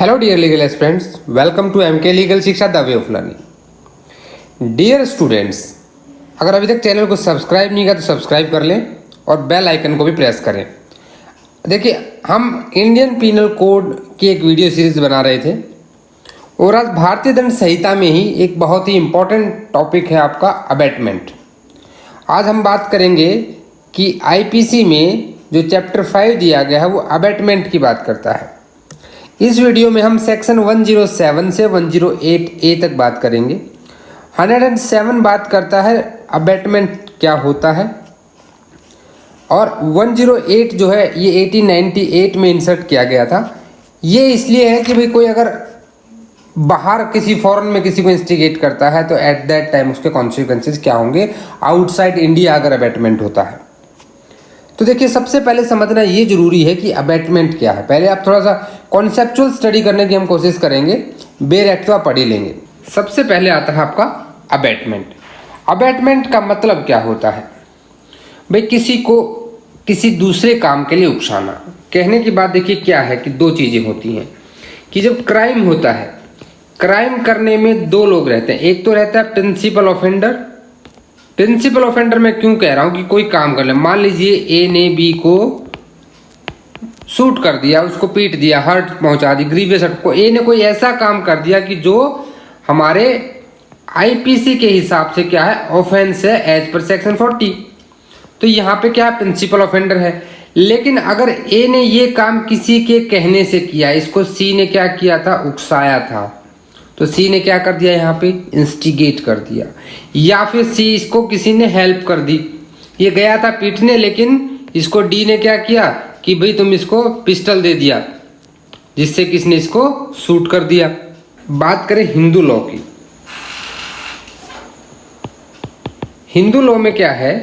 Hello dear legal aspirants, welcome to MK legal Shiksha the way of learning. Dear students, अगर अभी तक channel को subscribe नहीं किया तो सब्सक्राइब कर लें और बेल आइकन को भी प्रेस करें। देखिए, हम इंडियन पीनल कोड की एक वीडियो सीरीज बना रहे थे और आज भारतीय दंड संहिता में ही एक बहुत ही इम्पोर्टेंट टॉपिक है आपका अबैटमेंट। आज हम बात करेंगे कि आईपीसी में जो चैप्टर 5 दिया गया है वो अबैटमेंट की बात करता है। इस वीडियो में हम सेक्शन 107 से 108A तक बात करेंगे। 107 बात करता है अबैटमेंट क्या होता है और 108 जो है ये 1898 में इंसर्ट किया गया था। ये इसलिए है कि भाई कोई अगर बाहर किसी फॉरेन में किसी को इंस्टिगेट करता है तो एट दैट टाइम उसके कॉन्सिक्वेंसेस क्या होंगे आउटसाइड इंडिया अगर अबैटमेंट होता है। तो देखिए, सबसे पहले समझना ये जरूरी है कि अबैटमेंट क्या है। पहले आप थोड़ा सा कॉन्सेप्चुअल स्टडी करने की हम कोशिश करेंगे, बेर एक्ट तो आप पढ़ ही लेंगे। सबसे पहले आता है आपका अबैटमेंट। अबैटमेंट का मतलब क्या होता है भाई? किसी को किसी दूसरे काम के लिए उकसाना। कहने की बात देखिए क्या है कि दो चीज़ें होती हैं कि जब क्राइम होता है, क्राइम करने में दो लोग रहते हैं। एक तो रहता है प्रिंसिपल ऑफेंडर। प्रिंसिपल ऑफेंडर मैं क्यों कह रहा हूं कि कोई काम कर ले, मान लीजिए ए ने बी को शूट कर दिया, उसको पीट दिया, हर्ट पहुंचा दी, ग्रीवियस हर्ट को। ए ने कोई ऐसा काम कर दिया कि जो हमारे आईपीसी के हिसाब से क्या है, ऑफेंस है एज पर सेक्शन 40। तो यहाँ पे क्या है, प्रिंसिपल ऑफेंडर है। लेकिन अगर ए ने ये काम किसी के कहने से किया, इसको सी ने क्या किया था, उकसाया था, तो सी ने क्या कर दिया, यहाँ पे इंस्टिगेट कर दिया। या फिर सी इसको किसी ने हेल्प कर दी, ये गया था पीटने लेकिन इसको डी ने क्या किया कि भाई तुम इसको पिस्टल दे दिया, जिससे किसने इसको शूट कर दिया। बात करें हिंदू लॉ की। हिंदू लॉ में क्या है,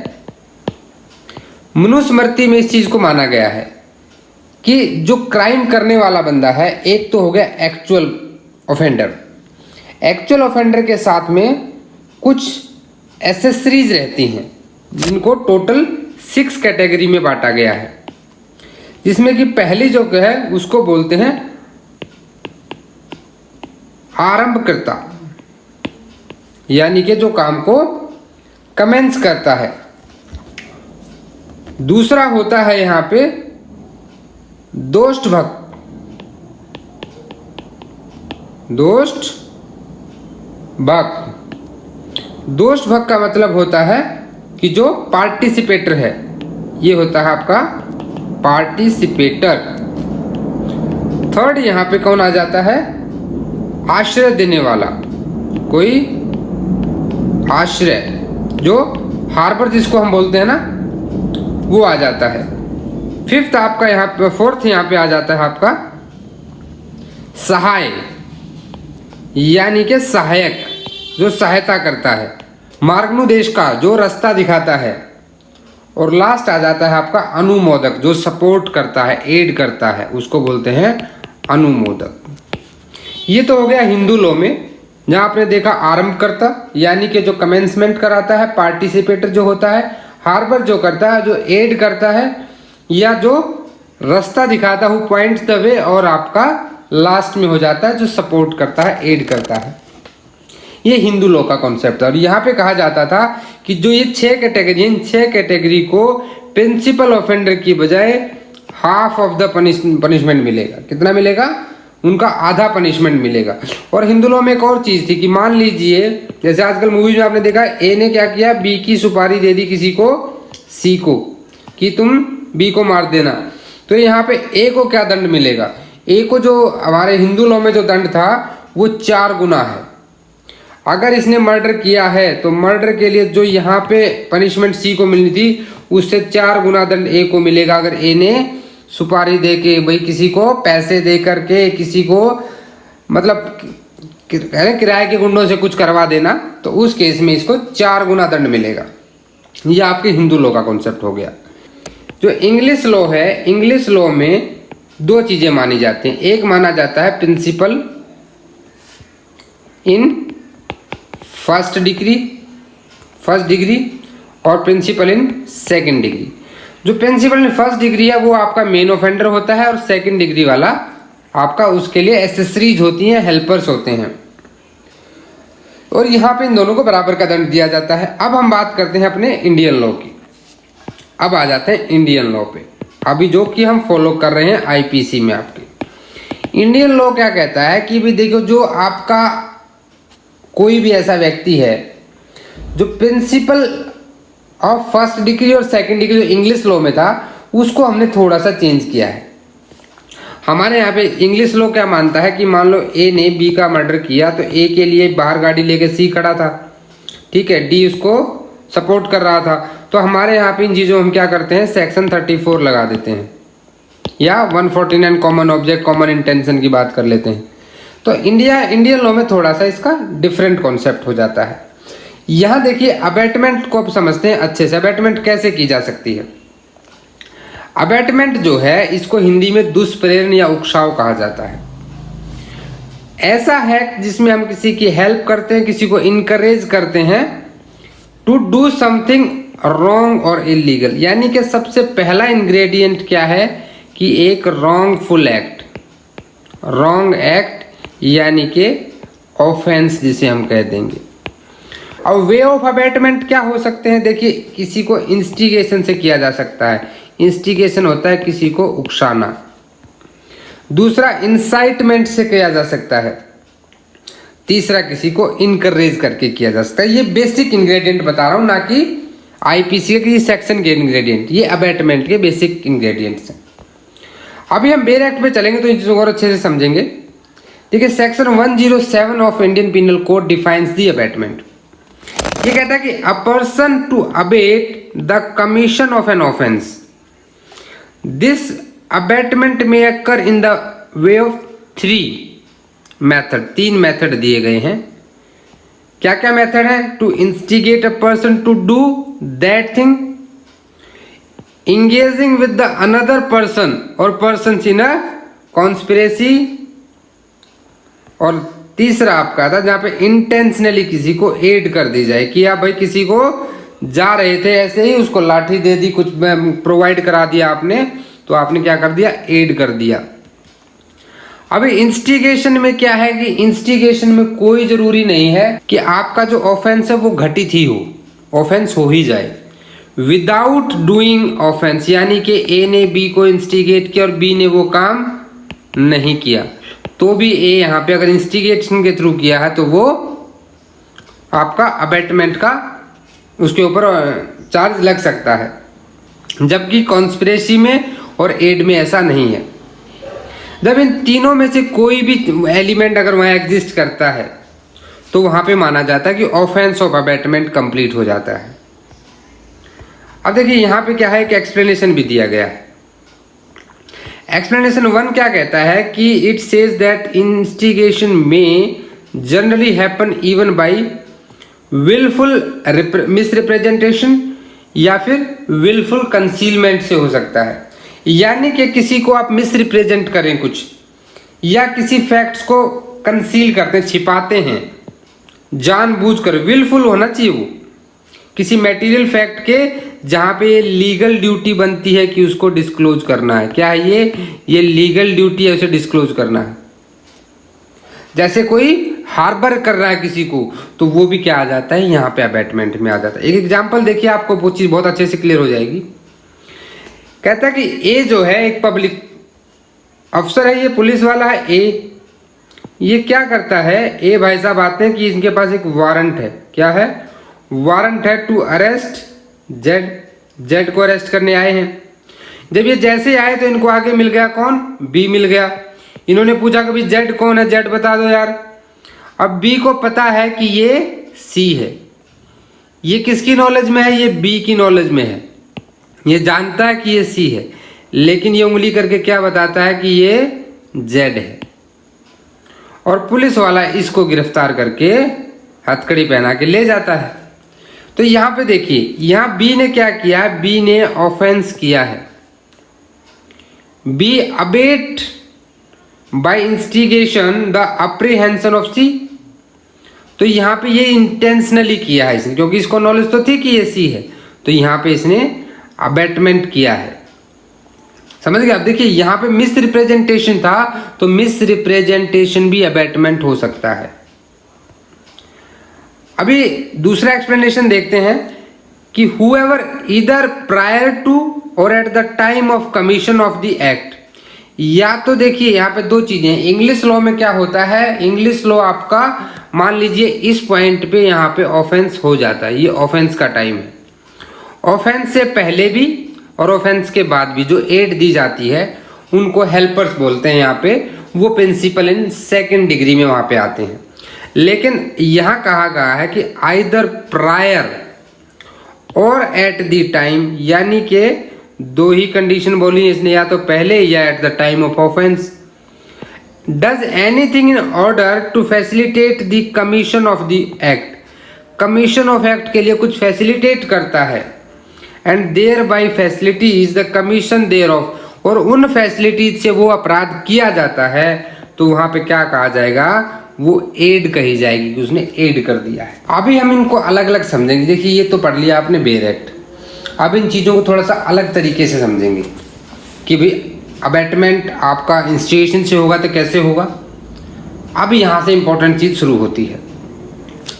मनुस्मृति में इस चीज को माना गया है कि जो क्राइम करने वाला बंदा है, एक तो हो गया एक्चुअल ऑफेंडर। एक्चुअल ऑफेंडर के साथ में कुछ एसेसरीज रहती हैं जिनको टोटल 6 कैटेगरी में बांटा गया है, जिसमें कि पहली जो है उसको बोलते हैं आरंभकर्ता, यानी कि जो काम को कमेंस करता है। दूसरा होता है यहां पे दोष्टभक्त। दोष्टभक्त का मतलब होता है कि जो पार्टिसिपेटर है, ये होता है आपका पार्टिसिपेटर। थर्ड यहां पे कौन आ जाता है, आश्रय देने वाला। कोई आश्रय, जो हार्बर जिसको हम बोलते हैं ना, वो आ जाता है। फिफ्थ आपका यहाँ पे, फोर्थ यहाँ पे आ जाता है आपका सहाय, यानी कि सहायक, जो सहायता करता है, मार्गनुदेश का, जो रास्ता दिखाता है। और लास्ट आ जाता है आपका अनुमोदक, जो सपोर्ट करता है, एड करता है, उसको बोलते हैं अनुमोदक। ये तो हो गया हिंदू लॉ में, जहां आपने देखा आरंभकर्ता यानी कि जो कमेंसमेंट कराता है, पार्टिसिपेटर जो होता है, हार्बर जो करता है, जो एड करता है, या जो रास्ता दिखाता है, पॉइंट्स द वे, और आपका लास्ट में हो जाता है जो सपोर्ट करता है, एड करता है। ये हिंदू लॉ का कॉन्सेप्ट है। और यहाँ पे कहा जाता था कि जो ये 6 कैटेगरी, इन 6 कैटेगरी को प्रिंसिपल ऑफेंडर की बजाय हाफ ऑफ द पनिशमेंट मिलेगा। कितना मिलेगा? उनका आधा पनिशमेंट मिलेगा। और हिंदू लॉ में एक और चीज थी कि मान लीजिए जैसे आजकल मूवीज में आपने देखा, ए ने क्या किया, बी की सुपारी दे दी किसी को, सी को, कि तुम बी को मार देना। तो यहाँ पे ए को क्या दंड मिलेगा? ए को जो हमारे हिंदू लॉ में जो दंड था वो 4 गुना है। अगर इसने मर्डर किया है तो मर्डर के लिए जो यहाँ पे पनिशमेंट सी को मिलनी थी, उससे 4 गुना दंड ए को मिलेगा। अगर ए ने सुपारी दे के, भाई किसी को पैसे दे करके, किसी को मतलब किराए के गुंडों से कुछ करवा देना, तो उस केस में इसको 4 गुना दंड मिलेगा। ये आपके हिंदू लॉ का कॉन्सेप्ट हो गया। जो इंग्लिश लॉ है, इंग्लिश लॉ में 2 चीजें मानी जाती हैं। एक माना जाता है प्रिंसिपल इन फर्स्ट डिग्री और प्रिंसिपल इन सेकंड डिग्री। जो प्रिंसिपल इन फर्स्ट डिग्री है वो आपका मेन ऑफेंडर होता है और सेकंड डिग्री वाला आपका उसके लिए एसेसरीज होती हैं, हेल्पर्स होते हैं, और यहाँ पे इन दोनों को बराबर का दंड दिया जाता है। अब हम बात करते हैं अपने इंडियन लॉ की। अब आ जाते हैं इंडियन लॉ पे, अभी जो कि हम फॉलो कर रहे हैं आईपीसी में। आपके इंडियन लॉ क्या कहता है कि भी देखो, जो आपका कोई भी ऐसा व्यक्ति है जो प्रिंसिपल ऑफ फर्स्ट डिग्री और सेकंड डिग्री जो इंग्लिश लॉ में था, उसको हमने थोड़ा सा चेंज किया है। हमारे यहाँ पे इंग्लिश लॉ क्या मानता है कि मान लो ए ने बी का मर्डर किया, तो ए के लिए बाहर गाड़ी लेके सी खड़ा था, ठीक है, डी उसको सपोर्ट कर रहा था, तो हमारे यहाँ पे इन चीज़ों हम क्या करते हैं, सेक्शन 34 लगा देते हैं, या 149 कॉमन ऑब्जेक्ट कॉमन इंटेंशन की बात कर लेते हैं। तो इंडियन लॉ में थोड़ा सा इसका डिफरेंट कॉन्सेप्ट हो जाता है। यहाँ देखिए अबैटमेंट को आप समझते हैं अच्छे से। अबैटमेंट कैसे की जा सकती है? अबैटमेंट जो है इसको हिंदी में दुष्प्रेरण या उकसाव कहा जाता है। ऐसा है जिसमें हम किसी की हेल्प करते हैं, किसी को इनकरेज करते हैं टू डू समथिंग रॉन्ग और इलीगल। यानी कि सबसे पहला इंग्रेडिएंट क्या है कि एक रॉन्गफुल एक्ट, रॉन्ग एक्ट यानी कि ऑफेंस जिसे हम कह देंगे। अब वे ऑफ अबैटमेंट क्या हो सकते हैं? देखिए, किसी को इंस्टिगेशन से किया जा सकता है। इंस्टिगेशन होता है किसी को उकसाना। दूसरा इंसाइटमेंट से किया जा सकता है। तीसरा किसी को इनकरेज करके किया जा सकता है। ये बेसिक इंग्रेडिएंट बता रहा हूं, ना कि आईपीसी के सेक्शन के इंग्रेडिएंट। ये अबैटमेंट के बेसिक इंग्रेडिएंट्स हैं। अभी हम बेर एक्ट पे चलेंगे तो इन चीजों को और अच्छे से समझेंगे। देखिए, section 107 of Indian penal code defines the abatement. ये कहता है कि a person to abet the commission of an offence, this abatement में occur in the way of 3 method. 3 method दिए गए हैं। क्या क्या मेथड है? To instigate a person to do that thing, engaging with the another person or persons in a conspiracy, और तीसरा आपका था जहां पे इंटेंशनली किसी को एड कर दी जाए कि आप भाई किसी को जा रहे थे ऐसे ही, उसको लाठी दे दी, कुछ प्रोवाइड करा दिया आपने, तो आपने क्या कर दिया, एड कर दिया। अभी इंस्टिगेशन में क्या है कि इंस्टिगेशन में कोई जरूरी नहीं है कि आपका जो ऑफेंस है वो घटित ही हो, ऑफेंस हो ही जाए। विदाउट डूइंग ऑफेंस, यानी कि ए ने बी को इंस्टिगेट किया और बी ने वो काम नहीं किया, तो भी ए यहाँ पे अगर इंस्टिगेशन के थ्रू किया है तो वो आपका अबैटमेंट का उसके ऊपर चार्ज लग सकता है। जबकि कॉन्स्पिरेसी में और एड में ऐसा नहीं है। जब इन तीनों में से कोई भी एलिमेंट अगर वहाँ एग्जिस्ट करता है तो वहाँ पे माना जाता है कि ऑफेंस ऑफ अबैटमेंट कंप्लीट हो जाता है। अब देखिए यहाँ पे क्या है, एक एक्सप्लेनेशन भी दिया गया है। एक्सप्लेनेशन 1 क्या कहता है कि इट सेज दैट इंस्टिगेशन में generally happen even by wilful misrepresentation या फिर विलफुल कंसीलमेंट से हो सकता है। यानी कि किसी को आप मिसरिप्रेजेंट करें कुछ, या किसी फैक्ट्स को कंसील करते हैं, छिपाते हैं जानबूझकर, विलफुल होना चाहिए वो किसी मटेरियल फैक्ट के जहां पे लीगल ड्यूटी बनती है कि उसको डिस्क्लोज करना है। क्या है ये लीगल ड्यूटी है, उसे डिस्क्लोज करना है। जैसे कोई हार्बर कर रहा है किसी को, तो वो भी क्या आ जाता है, यहाँ पे अबैटमेंट में आ जाता है। एक एग्जांपल देखिए, आपको वो चीज बहुत अच्छे से क्लियर हो जाएगी। कहता है कि ए जो है एक पब्लिक अफसर है, ये पुलिस वाला है ए। ये क्या करता है, ए भाई साहब आते हैं कि इनके पास एक वारंट है। क्या है? वारंट है टू अरेस्ट जेड को अरेस्ट करने आए हैं। जब ये जैसे आए तो इनको आगे मिल गया कौन, बी मिल गया। इन्होंने पूछा कि जेड कौन है, जेड बता दो यार। अब बी को पता है कि ये सी है। ये किसकी नॉलेज में है, ये बी की नॉलेज में है। ये जानता है कि ये सी है, लेकिन ये उंगली करके क्या बताता है कि ये जेड है। और पुलिस वाला इसको गिरफ्तार करके हथकड़ी पहना के ले जाता है। तो यहां पे देखिए, यहां बी ने क्या किया, बी ने ऑफेंस किया है। B abet by instigation the apprehension of C. तो यहां पे ये इंटेंशनली किया है इसने, क्योंकि इसको नॉलेज तो थी कि ये सी है, तो यहां पे इसने अबेटमेंट किया है। समझ गए? अब देखिए यहाँ पे मिस रिप्रेजेंटेशन था, तो मिस रिप्रेजेंटेशन भी अबैटमेंट हो सकता है। अभी दूसरा एक्सप्लेनेशन देखते हैं कि हुएवर ईदर प्रायर टू और eight the time of commission of the act. या तो देखिए यहाँ पे दो चीजें, इंग्लिश लॉ में क्या होता है, इंग्लिश लॉ आपका मान लीजिए इस पॉइंट पे यहाँ पे ऑफेंस हो जाता है, ये ऑफेंस का टाइम है। ऑफेंस से पहले भी और ऑफेंस के बाद भी जो एड दी जाती है उनको हेल्पर्स बोलते हैं यहाँ पे, वो प्रिंसिपल इन सेकेंड डिग्री में वहाँ पे आते हैं। लेकिन यहाँ कहा गया है कि आइदर प्रायर और एट द टाइम, यानी कि दो ही कंडीशन बोली है इसने, या तो पहले या at the time of offence. Does anything in order to facilitate the commission of the act, commission of act के लिए कुछ फैसिलिटेट करता है, and thereby facility is the commission thereof, और उन फैसिलिटीज से वो अपराध किया जाता है, तो वहां पे क्या कहा जाएगा, वो एड कही जाएगी कि उसने एड कर दिया है। अभी हम इनको अलग अलग समझेंगे। देखिए ये तो पढ़ लिया आपने बेर एक्ट, अब इन चीज़ों को थोड़ा सा अलग तरीके से समझेंगे कि भाई अबैटमेंट आपका इंस्टिगेशन से होगा तो कैसे होगा। अब यहाँ से इंपॉर्टेंट चीज़ शुरू होती है।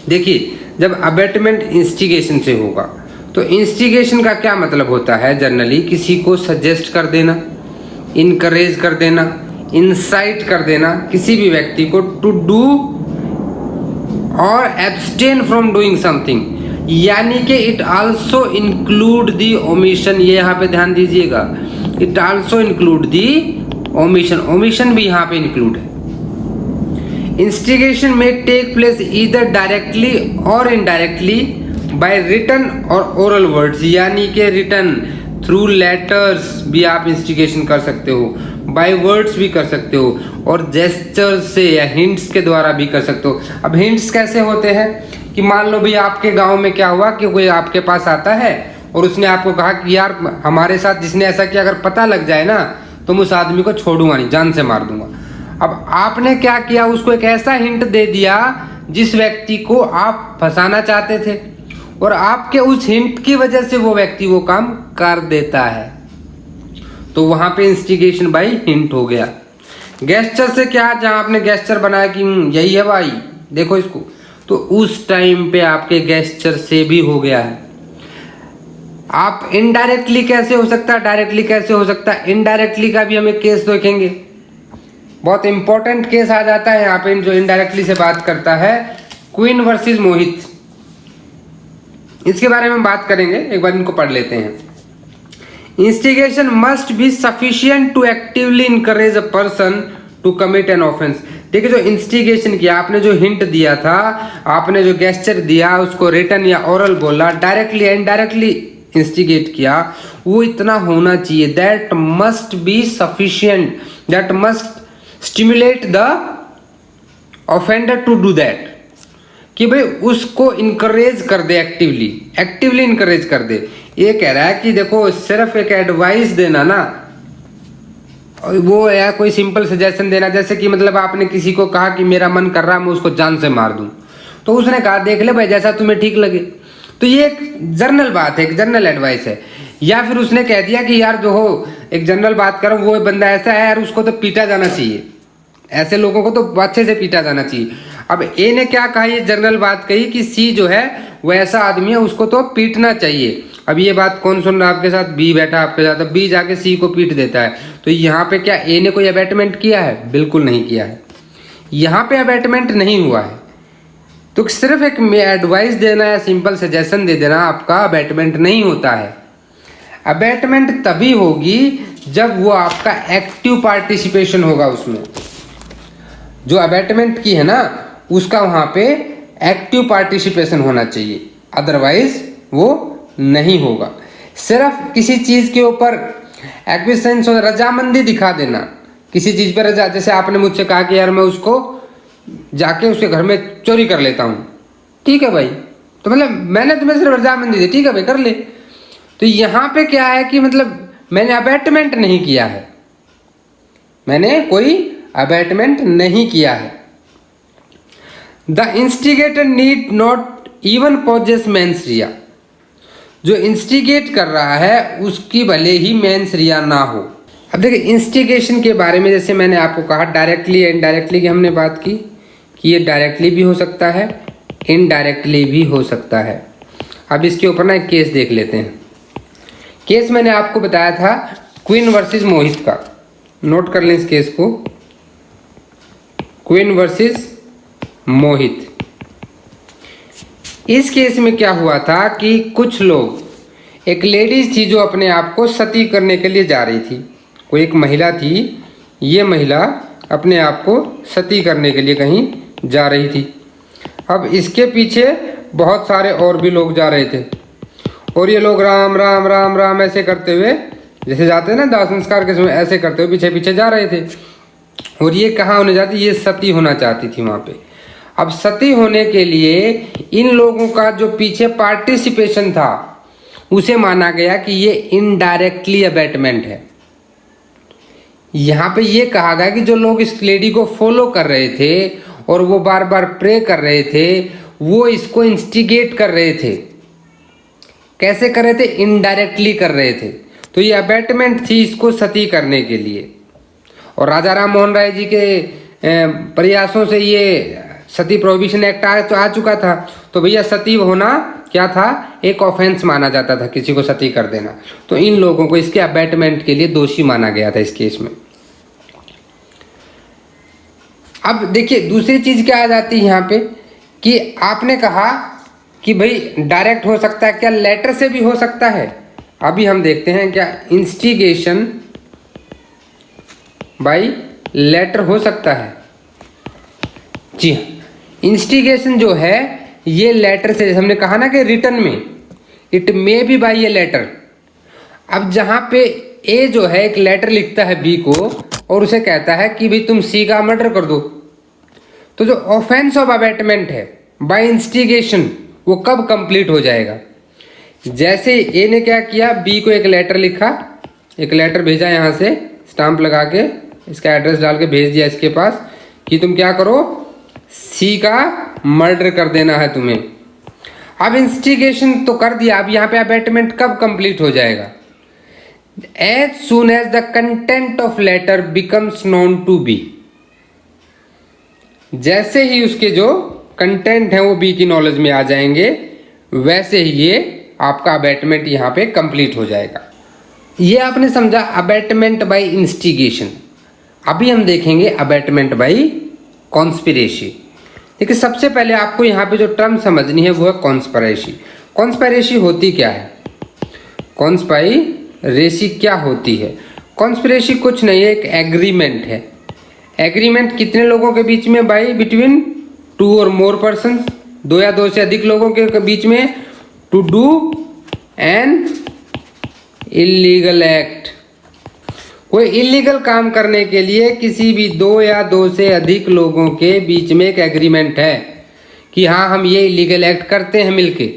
देखिए जब अबैटमेंट इंस्टिगेशन से होगा तो इंस्टिगेशन का क्या मतलब होता है, जनरली किसी को सजेस्ट कर देना, इनकरेज कर देना, इंसाइट कर देना किसी भी व्यक्ति को टू डू और एब्सटेन फ्रॉम डूइंग समथिंग, यानी कि it also include the omission. ये यहाँ पे ध्यान दीजिएगा, it also include the omission, omission भी यहाँ पे इंक्लूड है। इंस्टिगेशन में टेक प्लेस ईदर डायरेक्टली और इनडायरेक्टली बाय रिटन और ओरल वर्ड्स, यानी कि रिटन थ्रू लेटर्स भी आप इंस्टिगेशन कर सकते हो, बाय वर्ड्स भी कर सकते हो, और जेस्चर्स से या हिंट्स के द्वारा भी कर सकते हो। अब हिंट्स कैसे होते हैं कि मान लो भाई आपके गांव में क्या हुआ कि कोई आपके पास आता है और उसने आपको कहा कि यार हमारे साथ जिसने ऐसा किया अगर पता लग जाए ना तो मैं उस आदमी को छोड़ूंगा नहीं, जान से मार दूंगा। अब आपने क्या किया, उसको एक ऐसा हिंट दे दिया जिस व्यक्ति को आप फंसाना चाहते थे, और आपके उस हिंट की वजह से वो व्यक्ति वो काम कर देता है, तो वहां पे इंस्टिगेशन बाय हिंट हो गया। गेस्चर से क्या, जहां आपने गेस्चर बनाया कि यही है भाई देखो इसको, तो उस टाइम पे आपके गेस्चर से भी हो गया है। आप इनडायरेक्टली कैसे हो सकता है, डायरेक्टली कैसे हो सकता है, इनडायरेक्टली का भी हम एक केस देखेंगे, बहुत इंपॉर्टेंट केस आ जाता है यहाँ पे जो इनडायरेक्टली से बात करता है, क्वीन वर्सेस मोहित। इसके बारे में बात करेंगे, एक बार इनको पढ़ लेते हैं। Instigation must be sufficient to actively encourage a person to commit an offence. देखिए जो इंस्टिगेशन किया, आपने जो हिंट दिया था, आपने जो गेस्चर दिया, उसको रिटन या ओरल बोला, डायरेक्टली इनडायरेक्टली इंस्टिगेट किया, वो इतना होना चाहिए, that must be sufficient, that must stimulate the offender to do that, कि भाई उसको इनकरेज कर दे, एक्टिवली इनकरेज कर दे। ये कह रहा है कि देखो सिर्फ एक एडवाइस देना ना, वो या कोई सिंपल सजेशन देना, जैसे कि मतलब आपने किसी को कहा कि मेरा मन कर रहा मैं उसको जान से मार दूं, तो उसने कहा देख ले भाई जैसा तुम्हें ठीक लगे, तो ये एक जनरल बात है, एक जनरल एडवाइस है। या फिर उसने कह दिया कि यार जो हो एक जनरल बात करो, वो बंदा ऐसा है यार उसको तो पीटा जाना चाहिए, ऐसे लोगों को तो अच्छे से पीटा जाना चाहिए। अब ए ने क्या कहा, ये जनरल बात कही कि सी जो है वो ऐसा आदमी है उसको तो पीटना चाहिए। अब ये बात कौन सुन रहा है आपके साथ, बी बैठा आपके साथ, अब बी जाके सी को पीट देता है, तो यहाँ पे क्या ए ने कोई अबैटमेंट किया है? बिल्कुल नहीं किया है, यहाँ पे अबैटमेंट नहीं हुआ है। तो सिर्फ एक एडवाइस देना या सिंपल सजेशन दे देना आपका अबैटमेंट नहीं होता है। अबैटमेंट तभी होगी जब वो आपका एक्टिव पार्टिसिपेशन होगा, उसमें जो अबैटमेंट की है ना उसका वहां पे एक्टिव पार्टिसिपेशन होना चाहिए, अदरवाइज वो नहीं होगा। सिर्फ किसी चीज के ऊपर एक्विसेंस और रजामंदी दिखा देना, किसी चीज पर रजा, जैसे आपने मुझसे कहा कि यार मैं उसको जाके उसके घर में चोरी कर लेता हूँ, ठीक है भाई, तो मतलब मैंने तुम्हें सिर्फ रजामंदी दी, ठीक है भाई कर ले। तो यहाँ पे क्या है कि मतलब मैंने अबैटमेंट नहीं किया है, मैंने कोई अबैटमेंट नहीं किया है। The instigator need not even possess mens rea, जो इंस्टिगेट कर रहा है उसकी भले ही मेंस रिया ना हो, अब देखिए इंस्टिगेशन के बारे में जैसे मैंने आपको कहा डायरेक्टली इनडायरेक्टली की हमने बात की कि ये डायरेक्टली भी हो सकता है, इनडायरेक्टली भी हो सकता है। अब इसके ऊपर ना एक केस देख लेते हैं। केस मैंने आपको बताया था क्वीन वर्सेस मोहित का, नोट कर लें इस केस को, क्वीन वर्सेस मोहित। इस केस में क्या हुआ था कि कुछ लोग, एक लेडीज थी जो अपने आप को सती करने के लिए जा रही थी, कोई एक महिला थी, ये महिला अपने आप को सती करने के लिए कहीं जा रही थी। अब इसके पीछे बहुत सारे और भी लोग जा रहे थे और ये लोग राम राम राम राम ऐसे करते हुए, जैसे जाते हैं ना दाह संस्कार के समय, ऐसे करते हुए पीछे पीछे जा रहे थे। और ये कहाँ होने जाती, ये सती होना चाहती थी वहाँ पे। अब सती होने के लिए इन लोगों का जो पीछे पार्टिसिपेशन था उसे माना गया कि ये इनडायरेक्टली अबैटमेंट है। यहाँ पे ये कहा गया कि जो लोग इस लेडी को फॉलो कर रहे थे और वो बार बार प्रे कर रहे थे, वो इसको इंस्टिगेट कर रहे थे। कैसे कर रहे थे, इनडायरेक्टली कर रहे थे। तो ये अबैटमेंट थी इसको सती करने के लिए। और राजा राम मोहन राय जी के प्रयासों से ये सती प्रोहिबिशन एक्ट आ चुका था। तो भैया सती होना क्या था, एक ऑफेंस माना जाता था, किसी को सती कर देना। तो इन लोगों को इसके अबैटमेंट के लिए दोषी माना गया था इस केस में। अब देखिए दूसरी चीज क्या आ जाती है यहाँ पे कि आपने कहा कि भाई डायरेक्ट हो सकता है, क्या लेटर से भी हो सकता है। अभी हम देखते हैं क्या इंस्टिगेशन बाय लेटर हो सकता है। जी हाँ, इंस्टिगेशन जो है ये लेटर से, हमने कहा ना कि रिटर्न में, it may be by a letter. अब जहां पे ए जो है एक लेटर लिखता है बी को और उसे कहता है कि भाई तुम सी का मर्डर कर दो, तो जो ऑफेंस ऑफ अबैटमेंट है बाय इंस्टिगेशन वो कब कंप्लीट हो जाएगा। जैसे ए ने क्या किया, बी को एक लेटर लिखा, एक लेटर भेजा यहाँ से स्टाम्प लगा के, इसका एड्रेस डाल के भेज दिया इसके पास कि तुम क्या करो, सी का मर्डर कर देना है तुम्हें। अब इंस्टिगेशन तो कर दिया, अब यहाँ पे अबैटमेंट कब कंप्लीट हो जाएगा, as soon as the content of letter becomes known to be. जैसे ही उसके जो कंटेंट है वो बी की नॉलेज में आ जाएंगे, वैसे ही ये आपका अबैटमेंट यहाँ पे कंप्लीट हो जाएगा। ये आपने समझा अबैटमेंट बाय इंस्टिगेशन। अभी हम देखेंगे अबैटमेंट बाय कॉन्स्पिरेसी। देखिए सबसे पहले आपको यहाँ पे जो टर्म समझनी है वो है कॉन्स्पिरेसी। कॉन्स्पिरेसी होती क्या है, कॉन्स्पिरेसी क्या होती है। कॉन्स्पिरेसी कुछ नहीं है, एक एग्रीमेंट है। एग्रीमेंट कितने लोगों के बीच में, बाई बिटवीन टू और मोर पर्सन, दो या दो से अधिक लोगों के बीच में, to do an illegal act. कोई इलीगल काम करने के लिए किसी भी दो या दो से अधिक लोगों के बीच में एक एग्रीमेंट है कि हाँ हम ये इलीगल एक्ट करते हैं मिलके,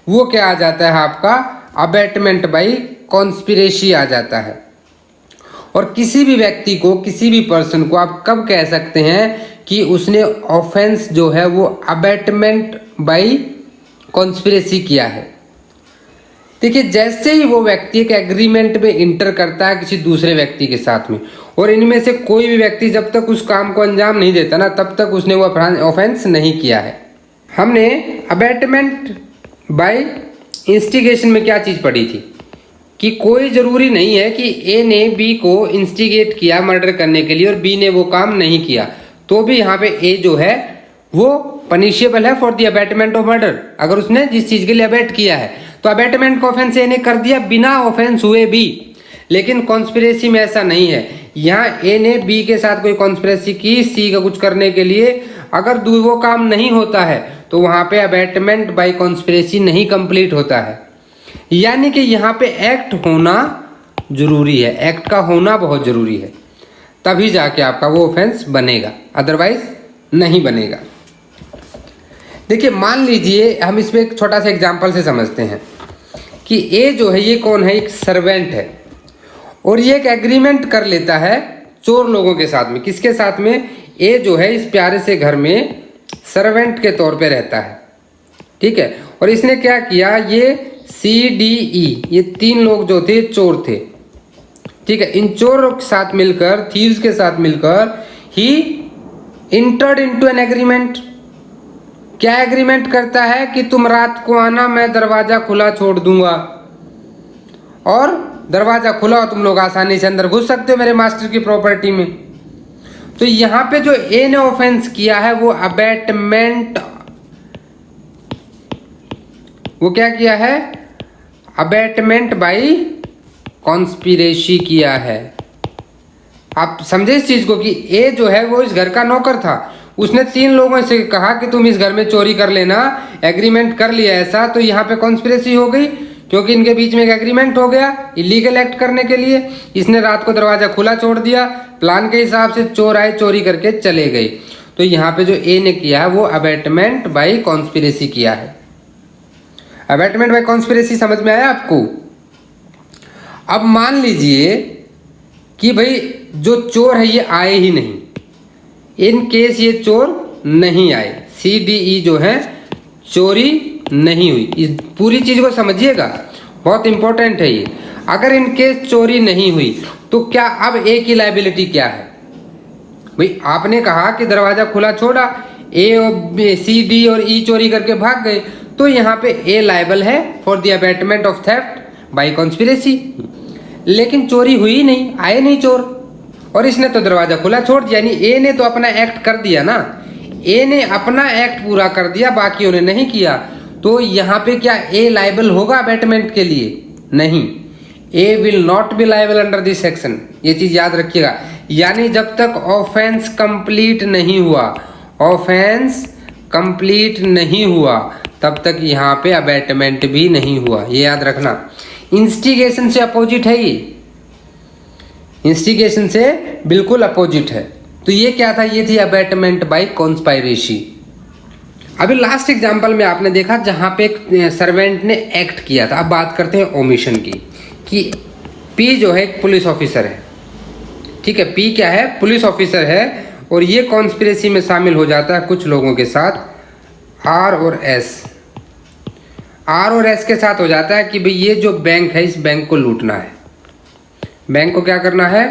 वो क्या आ जाता है आपका अबैटमेंट बाय कॉन्स्पिरेसी आ जाता है। और किसी भी व्यक्ति को, किसी भी पर्सन को आप कब कह सकते हैं कि उसने ऑफेंस जो है वो अबैटमेंट बाय कॉन्स्पिरेसी किया है। देखिए जैसे ही वो व्यक्ति एक एग्रीमेंट में इंटर करता है किसी दूसरे व्यक्ति के साथ में, और इनमें से कोई भी व्यक्ति जब तक उस काम को अंजाम नहीं देता ना, तब तक उसने वो ऑफेंस नहीं किया है। हमने अबैटमेंट बाय इंस्टिगेशन में क्या चीज़ पढ़ी थी कि कोई ज़रूरी नहीं है कि ए ने बी को इंस्टिगेट किया मर्डर करने के लिए और बी ने वो काम नहीं किया, तो भी यहाँ पे ए जो है वो पनिशेबल है for the abetment of murder. अगर उसने जिस चीज़ के लिए अबैट किया है, तो अबैटमेंट का ऑफेंस ए ने कर दिया बिना ऑफेंस हुए भी। लेकिन कॉन्स्पिरेसी में ऐसा नहीं है। यहाँ ए ने बी के साथ कोई कॉन्स्पिरेसी की सी का कुछ करने के लिए, अगर वो काम नहीं होता है तो वहाँ पे अबैटमेंट बाय कॉन्स्पिरेसी नहीं कंप्लीट होता है। यानी कि यहाँ पे एक्ट होना जरूरी है, एक्ट का होना बहुत जरूरी है, तभी जाके आपका वो ऑफेंस बनेगा, अदरवाइज नहीं बनेगा। देखिए मान लीजिए हम इसमें एक छोटा सा एग्जांपल से समझते हैं कि ए जो है ये कौन है, एक सर्वेंट है, और ये एक एग्रीमेंट कर लेता है चोर लोगों के साथ में। किसके साथ में, ए जो है इस प्यारे से घर में सर्वेंट के तौर पे रहता है, ठीक है। और इसने क्या किया, ये सी डी ई ये तीन लोग जो थे चोर थे, ठीक है, इन चोरों के साथ मिलकर, थीव्स के साथ मिलकर ही इंटर्ड इनटू एन एग्रीमेंट। क्या एग्रीमेंट करता है कि तुम रात को आना, मैं दरवाजा खुला छोड़ दूंगा और दरवाजा खुला और तुम लोग आसानी से अंदर घुस सकते हो मेरे मास्टर की प्रॉपर्टी में। तो यहां पे जो ए ने ऑफेंस किया है वो अबैटमेंट, वो क्या किया है, अबैटमेंट बाई कॉन्स्पिरेसी किया है। आप समझे इस चीज को कि ए जो है वो इस घर का नौकर था, उसने 3 लोगों से कहा कि तुम इस घर में चोरी कर लेना, एग्रीमेंट कर लिया ऐसा, तो यहाँ पे कॉन्स्पिरेसी हो गई क्योंकि इनके बीच में एक एग्रीमेंट हो गया इलीगल एक्ट करने के लिए। इसने रात को दरवाजा खुला छोड़ दिया, प्लान के हिसाब से चोर आए, चोरी करके चले गए। तो यहाँ पे जो ए ने किया है वो अबैटमेंट बाई कॉन्स्पिरेसी किया है। अबैटमेंट बाई कॉन्स्पिरेसी समझ में आया आपको? अब मान लीजिए कि भाई जो चोर है ये आए ही नहीं, इन केस ये चोर नहीं आए, CDE जो है चोरी नहीं हुई। इस पूरी चीज को समझिएगा, बहुत इंपॉर्टेंट है ये। अगर इन केस चोरी नहीं हुई तो क्या अब ए की लायबिलिटी क्या है? भाई आपने कहा कि दरवाजा खुला छोड़ा, ए और सी, डी और ई चोरी करके भाग गए, तो यहाँ पे ए लायबल है for the abetment of theft by conspiracy. लेकिन चोरी हुई नहीं, आए नहीं चोर, और इसने तो दरवाजा खुला छोड़ दिया, यानी ए ने तो अपना एक्ट कर दिया ना, ए ने अपना एक्ट पूरा कर दिया, बाकियों ने नहीं किया। तो यहाँ पे क्या ए लायबल होगा अबैटमेंट के लिए? नहीं, A will not be liable under this section, ये चीज याद रखिएगा। यानी जब तक ऑफेंस कंप्लीट नहीं हुआ, ऑफेंस कंप्लीट नहीं हुआ, तब तक यहाँ पे अबैटमेंट भी नहीं हुआ, ये याद रखना। इंस्टिगेशन से अपोजिट है ये, इंस्टिगेशन से बिल्कुल अपोजिट है। तो ये क्या था? ये थी अबैटमेंट बाय कॉन्स्पायरेसी। अभी लास्ट एग्जांपल में आपने देखा जहां पे एक सर्वेंट ने एक्ट किया था। अब बात करते हैं ओमिशन की, कि पी जो है एक पुलिस ऑफिसर है, ठीक है, पी क्या है? पुलिस ऑफिसर है, और ये कॉन्स्पिरेसी में शामिल हो जाता है कुछ लोगों के साथ, आर और एस। आर और एस के साथ हो जाता है कि भाई ये जो बैंक है, इस बैंक को लूटना है, बैंक को क्या करना है?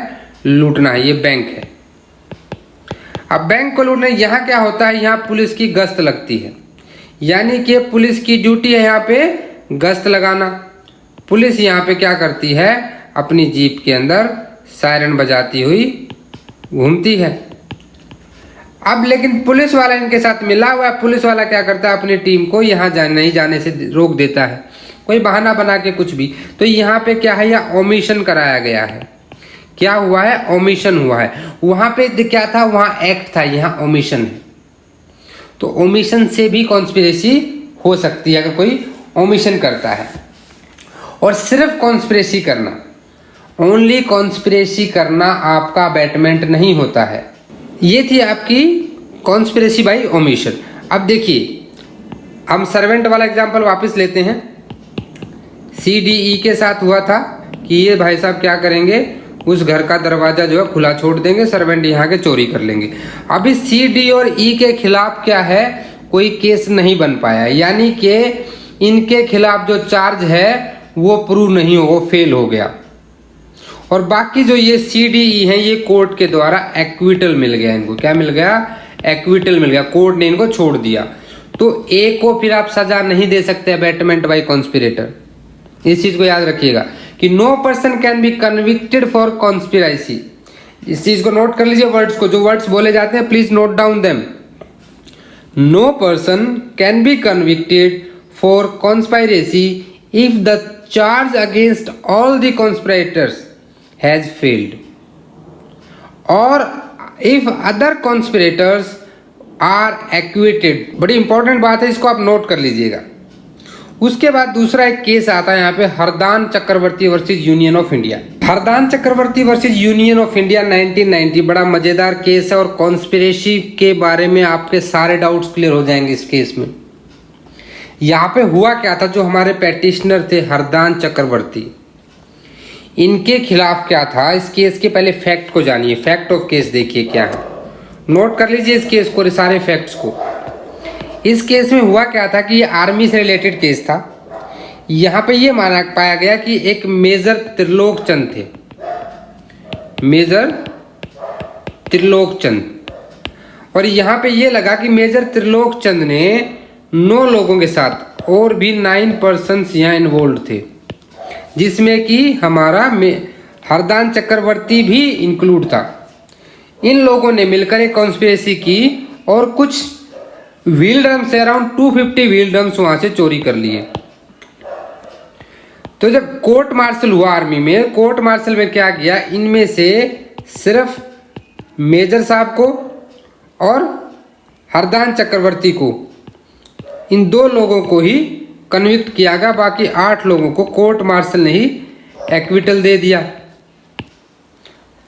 लूटना है, ये बैंक है। अब बैंक को लूटने, यहाँ क्या होता है? यहाँ पुलिस की गश्त लगती है, यानी कि पुलिस की ड्यूटी है यहाँ पे गश्त लगाना। पुलिस यहाँ पे क्या करती है? अपनी जीप के अंदर सायरन बजाती हुई घूमती है। अब लेकिन पुलिस वाला इनके साथ मिला हुआ है, पुलिस वाला क्या करता है? अपनी टीम को यहाँ नहीं जाने से रोक देता है, कोई बहाना बना के कुछ भी। तो यहाँ पे क्या है? यह ओमिशन कराया गया है। क्या हुआ है? ओमिशन हुआ है। वहां पे क्या था? वहां एक्ट था, यहाँ ओमिशन है। तो ओमिशन से भी कॉन्स्पिरेसी हो सकती है अगर कोई ओमिशन करता है। और सिर्फ कॉन्स्पिरेसी करना, ओनली कॉन्स्पिरेसी करना आपका अबैटमेंट नहीं होता है। ये थी आपकी कॉन्स्पिरेसी बाय ओमिशन। अब देखिए, हम सर्वेंट वाला एग्जांपल वापस लेते हैं। CDE के साथ हुआ था कि ये भाई साहब क्या करेंगे? उस घर का दरवाजा जो है खुला छोड़ देंगे, सर्वेंट यहाँ के चोरी कर लेंगे। अभी CD और E के खिलाफ क्या है? कोई केस नहीं बन पाया, यानी कि इनके खिलाफ जो चार्ज है वो प्रूव नहीं हो, वो फेल हो गया। और बाकी जो ये CDE हैं, ये कोर्ट के द्वारा एक्विटल मिल गया इनको। क्या मिल गया? एक्विटल मिल गया, कोर्ट ने इनको छोड़ दिया। तो ए को फिर आप सजा नहीं दे सकते अबैटमेंट बाय कॉन्स्पिरेटर। इस चीज को याद रखिएगा कि no person can be convicted for conspiracy. इस चीज को नोट कर लीजिए, वर्ड्स को, जो वर्ड्स बोले जाते हैं please note down them. No person can be convicted for conspiracy if the charge against all the conspirators has failed, और if other conspirators are acquitted. बड़ी इंपॉर्टेंट बात है, इसको आप नोट कर लीजिएगा। उसके बाद दूसरा एक केस आता है यहाँ पे, Haradhan Chakraborty versus union of India. Haradhan Chakraborty versus union of India 1990, बड़ा मजेदार केस है और कॉन्स्पिरेसी के बारे में आपके सारे डाउट्स क्लियर हो जाएंगे इस केस में। यहाँ पे हुआ क्या था? जो हमारे पेटिशनर थे हरदान चक्रवर्ती, इनके खिलाफ क्या था? इस केस के पहले फैक्ट को जानिए, फैक्ट ऑफ केस देखिए क्या है, नोट कर लीजिए इस केस को, सारे फैक्ट्स को। इस केस में हुआ क्या था कि ये आर्मी से रिलेटेड केस था। यहाँ पे ये माना पाया गया कि एक मेजर त्रिलोक चंद थे, मेजर त्रिलोकचंद। और यहाँ पे ये लगा कि मेजर त्रिलोकचंद ने 9 लोगों के साथ और भी 9 पर्सन्स यहाँ इन्वॉल्व थे, जिसमें कि हमारा हरदान चक्रवर्ती भी इंक्लूड था। इन लोगों ने मिलकर एक कॉन्स्पिरेसी की और कुछ wheel drums, around 250 wheel drums वहां से चोरी कर लिए। तो जब कोर्ट मार्शल हुआ आर्मी में, कोर्ट मार्शल में क्या किया, इनमें से सिर्फ मेजर साहब को और हरदान चक्रवर्ती को, इन 2 लोगों को ही कन्विक्ट किया गया। बाकी 8 लोगों को कोर्ट मार्शल ने ही एक्विटल दे दिया।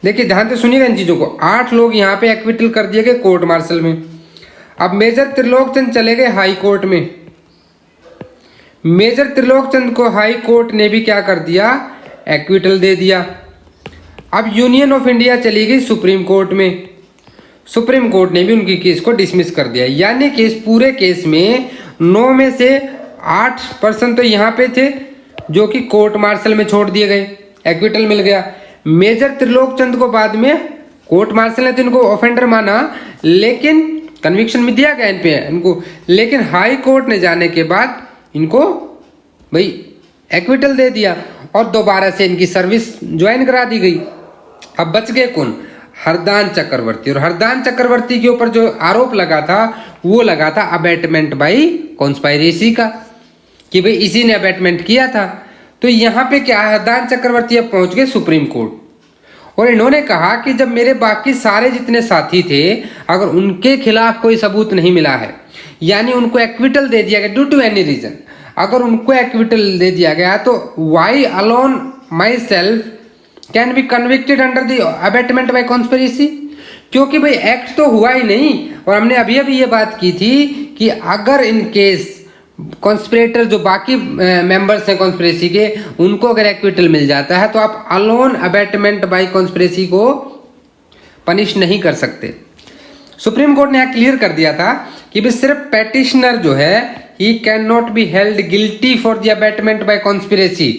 देखिए ध्यान से सुनिएगा इन चीजों को। 8 लोग यहाँ पे एक्विटल कर दिए गए कोर्ट मार्शल में। अब मेजर त्रिलोकचंद चले गए हाई कोर्ट में। मेजर त्रिलोकचंद को हाई कोर्ट ने भी क्या कर दिया, एक्विटल दे दिया। अब यूनियन ऑफ इंडिया चली गई सुप्रीम कोर्ट में। सुप्रीम कोर्ट ने भी उनकी केस को डिसमिस कर दिया। यानी कि इस पूरे केस में 9 में से 8 पर्सन तो यहाँ पे थे जो कि कोर्ट मार्शल में छोड़ दिए गए, एक्विटल मिल गया। मेजर त्रिलोकचंद को बाद में कोर्ट मार्शल ने तो इनको ऑफेंडर माना, लेकिन कन्विक्शन में दिया गया इन पे इनको, लेकिन हाई कोर्ट ने जाने के बाद इनको भाई एक्विटल दे दिया और दोबारा से इनकी सर्विस ज्वाइन करा दी गई। अब बच गए कौन, हरदान चक्रवर्ती। और हरदान चक्रवर्ती के ऊपर जो आरोप लगा था वो लगा था अबैटमेंट बाई कॉन्स्पायरेसी का, कि भाई इसी ने अबैटमेंट किया था। तो यहाँ पे क्या, हरदान चक्रवर्ती अब पहुंच गए सुप्रीम कोर्ट और इन्होंने कहा कि जब मेरे बाकी सारे जितने साथी थे, अगर उनके खिलाफ कोई सबूत नहीं मिला है, यानी उनको एक्विटल दे दिया गया ड्यू टू एनी रीजन, अगर उनको एक्विटल दे दिया गया तो Y alone myself can be convicted under the abetment by conspiracy. क्योंकि भाई एक्ट तो हुआ ही नहीं। और हमने अभी अभी ये बात की थी कि अगर इन केस कॉन्स्पिरेटर जो बाकी मेंबर्स हैं कॉन्स्पिरेसी के, उनको अगर एक्विटल मिल जाता है तो आप अलोन अबैटमेंट बाय कॉन्स्पिरेसी को पनिश नहीं कर सकते। सुप्रीम कोर्ट ने यहाँ क्लियर कर दिया था कि भी सिर्फ पेटिशनर जो है he can not be held guilty for the abetment by conspiracy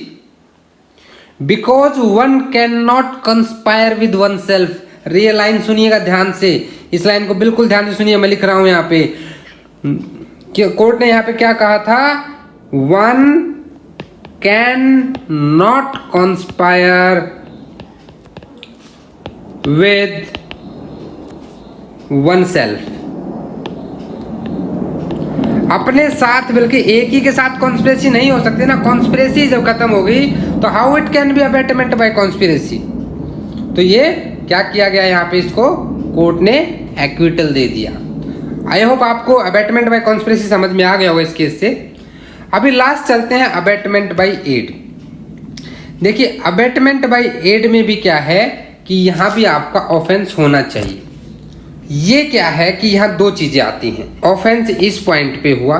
because one can not conspire with oneself. ये लाइन सुनिएगा ध्यान से, इस लाइन को बिल्कुल ध्यान से सुनिए, मैं लिख रहा हूं यहाँ पे कि कोर्ट ने यहाँ पे क्या कहा था, one can not conspire with one self. अपने साथ बल्कि एक ही के साथ कॉन्स्पिरेसी नहीं हो सकती ना। कॉन्स्पिरेसी जब खत्म हो गई तो how it can be abetment by conspiracy. तो ये क्या किया गया यहाँ पे, इसको कोर्ट ने एक्विटल दे दिया। आई होप आपको अबैटमेंट बाय कॉन्स्पिरेसी समझ में आ गया होगा इस केस से। अभी लास्ट चलते हैं अबैटमेंट बाय एड। देखिए अबैटमेंट बाय एड में भी क्या है कि यहाँ भी आपका ऑफेंस होना चाहिए। ये क्या है कि यहाँ 2 चीजें आती हैं। ऑफेंस इस पॉइंट पे हुआ,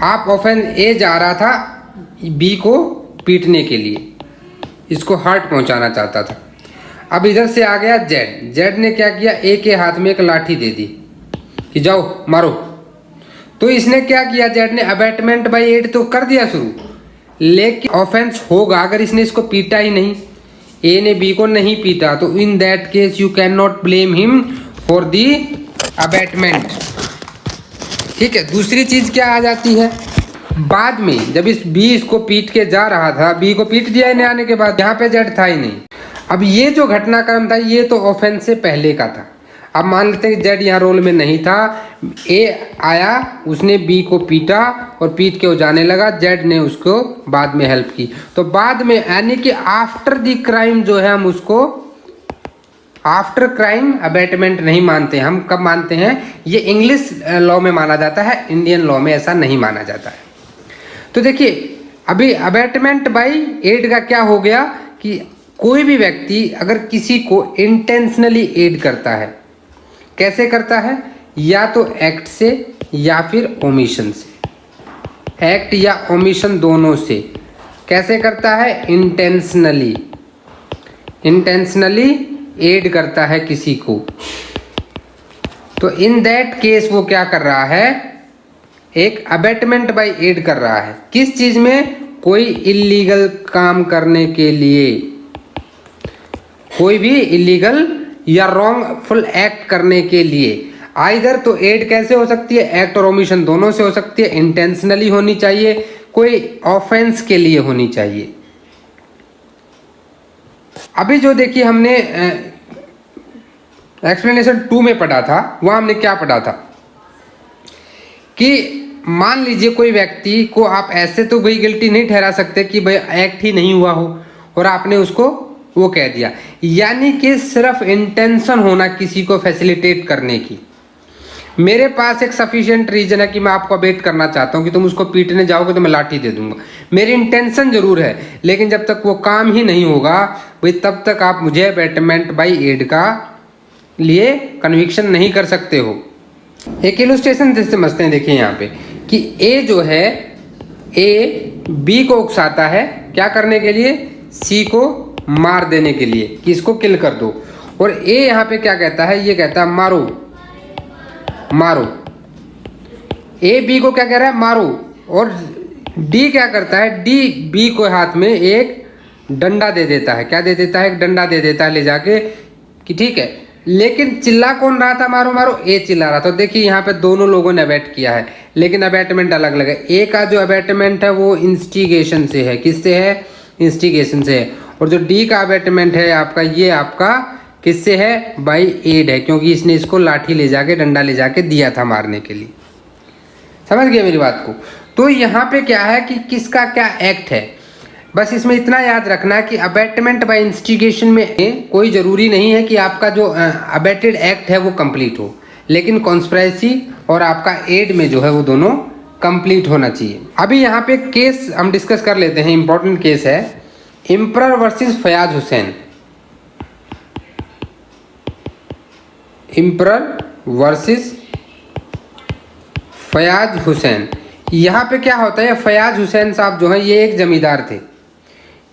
आप ऑफेंस ए जा रहा था बी को पीटने के लिए, इसको हर्ट पहुंचाना चाहता था। अब इधर से आ गया जेड। जेड ने क्या किया, ए के हाथ में एक लाठी दे दी कि जाओ मारो। तो इसने क्या किया, जेड ने अबैटमेंट बाय एड तो कर दिया शुरू, लेकिन ऑफेंस होगा अगर इसने इसको पीटा ही नहीं, ए ने बी को नहीं पीटा, तो in that case you can not blame him for the abatement. ठीक है। दूसरी चीज क्या आ जाती है, बाद में जब इस बी इसको पीट के जा रहा था, बी को पीट दिया इन्हें आने के बाद, यहाँ पे जेड था ही नहीं। अब ये जो घटनाक्रम था ये तो ऑफेंस से पहले का था। अब मान लेते हैं कि जेड यहाँ रोल में नहीं था, ए आया, उसने बी को पीटा और पीट के वो जाने लगा, जेड ने उसको बाद में हेल्प की। तो बाद में यानी कि आफ्टर द क्राइम जो है हम उसको आफ्टर क्राइम अबैटमेंट नहीं मानते। हम कब मानते हैं, ये इंग्लिश लॉ में माना जाता है, इंडियन लॉ में ऐसा नहीं माना जाता है। तो देखिए अभी अबैटमेंट बाय एड का क्या हो गया कि कोई भी व्यक्ति अगर किसी को इंटेंशनली एड करता है, कैसे करता है, या तो एक्ट से या फिर ओमिशन से, एक्ट या ओमिशन दोनों से। कैसे करता है, इंटेंशनली, इंटेंशनली एड करता है किसी को। तो इन दैट केस वो क्या कर रहा है, एक अबैटमेंट बाय एड कर रहा है। किस चीज में, कोई इलीगल काम करने के लिए, कोई भी इलीगल या रॉन्गफुल एक्ट करने के लिए। आइदर तो एड कैसे हो सकती है, एक्ट और ओमिशन दोनों से हो सकती है। इंटेंशनली होनी चाहिए, कोई ऑफेंस के लिए होनी चाहिए। अभी जो देखिए हमने एक्सप्लेनेशन 2 में पढ़ा था, वहां हमने क्या पढ़ा था कि मान लीजिए कोई व्यक्ति को आप ऐसे तो भाई गिल्टी नहीं ठहरा सकते कि भाई एक्ट ही नहीं हुआ हो और आपने उसको वो कह दिया, यानी कि सिर्फ इंटेंशन होना किसी को फैसिलिटेट करने की। मेरे पास एक सफिशिएंट रीजन है कि मैं आपको अबेट करना चाहता हूं कि तुम उसको पीटने जाओगे तो मैं लाठी दे दूंगा, मेरी इंटेंशन जरूर है, लेकिन जब तक वो काम ही नहीं होगा भाई तब तक आप मुझे अबेटमेंट बाय एड का लिए कन्विक्शन नहीं कर सकते हो। एक इलस्ट्रेशन से समझते हैं, देखिए यहाँ पे कि ए जो है, ए बी को उकसाता है क्या करने के लिए, सी को मार देने के लिए कि इसको किल कर दो, और ए यहाँ पे क्या कहता है, ये कहता है मारो मारो। ए बी को क्या कह रहा है, मारो, और डी क्या करता है, डी बी को हाथ में एक डंडा दे देता है। क्या दे देता है, एक डंडा दे देता है ले जाके कि ठीक है, लेकिन चिल्ला कौन रहा था मारो मारो, ए चिल्ला रहा था। तो देखिए यहाँ पे दोनों लोगों ने अबैट किया है, लेकिन अबैटमेंट अलग अलग है। ए का जो अबैटमेंट है वो इंस्टिगेशन से है, किससे है, इंस्टिगेशन से है, और जो डी का अबैटमेंट है आपका, ये आपका किससे है, बाय एड है, क्योंकि इसने इसको लाठी ले जाके, डंडा ले जाके दिया था मारने के लिए। समझ गए मेरी बात को। तो यहाँ पे क्या है कि किसका क्या एक्ट है, बस इसमें इतना याद रखना कि अबैटमेंट बाय इंस्टिगेशन में कोई जरूरी नहीं है कि आपका जो अबैटेड एक्ट है वो कंप्लीट हो, लेकिन कॉन्स्पिरेसी और आपका एड में जो है वो दोनों कंप्लीट होना चाहिए। अभी यहाँ पे केस हम डिस्कस कर लेते हैं, इंपॉर्टेंट केस है, emperor versus Fayaz Hussain. Emperor versus Fayaz Hussain. यहाँ पे क्या होता है, फयाज हुसैन साहब जो है ये एक जमींदार थे,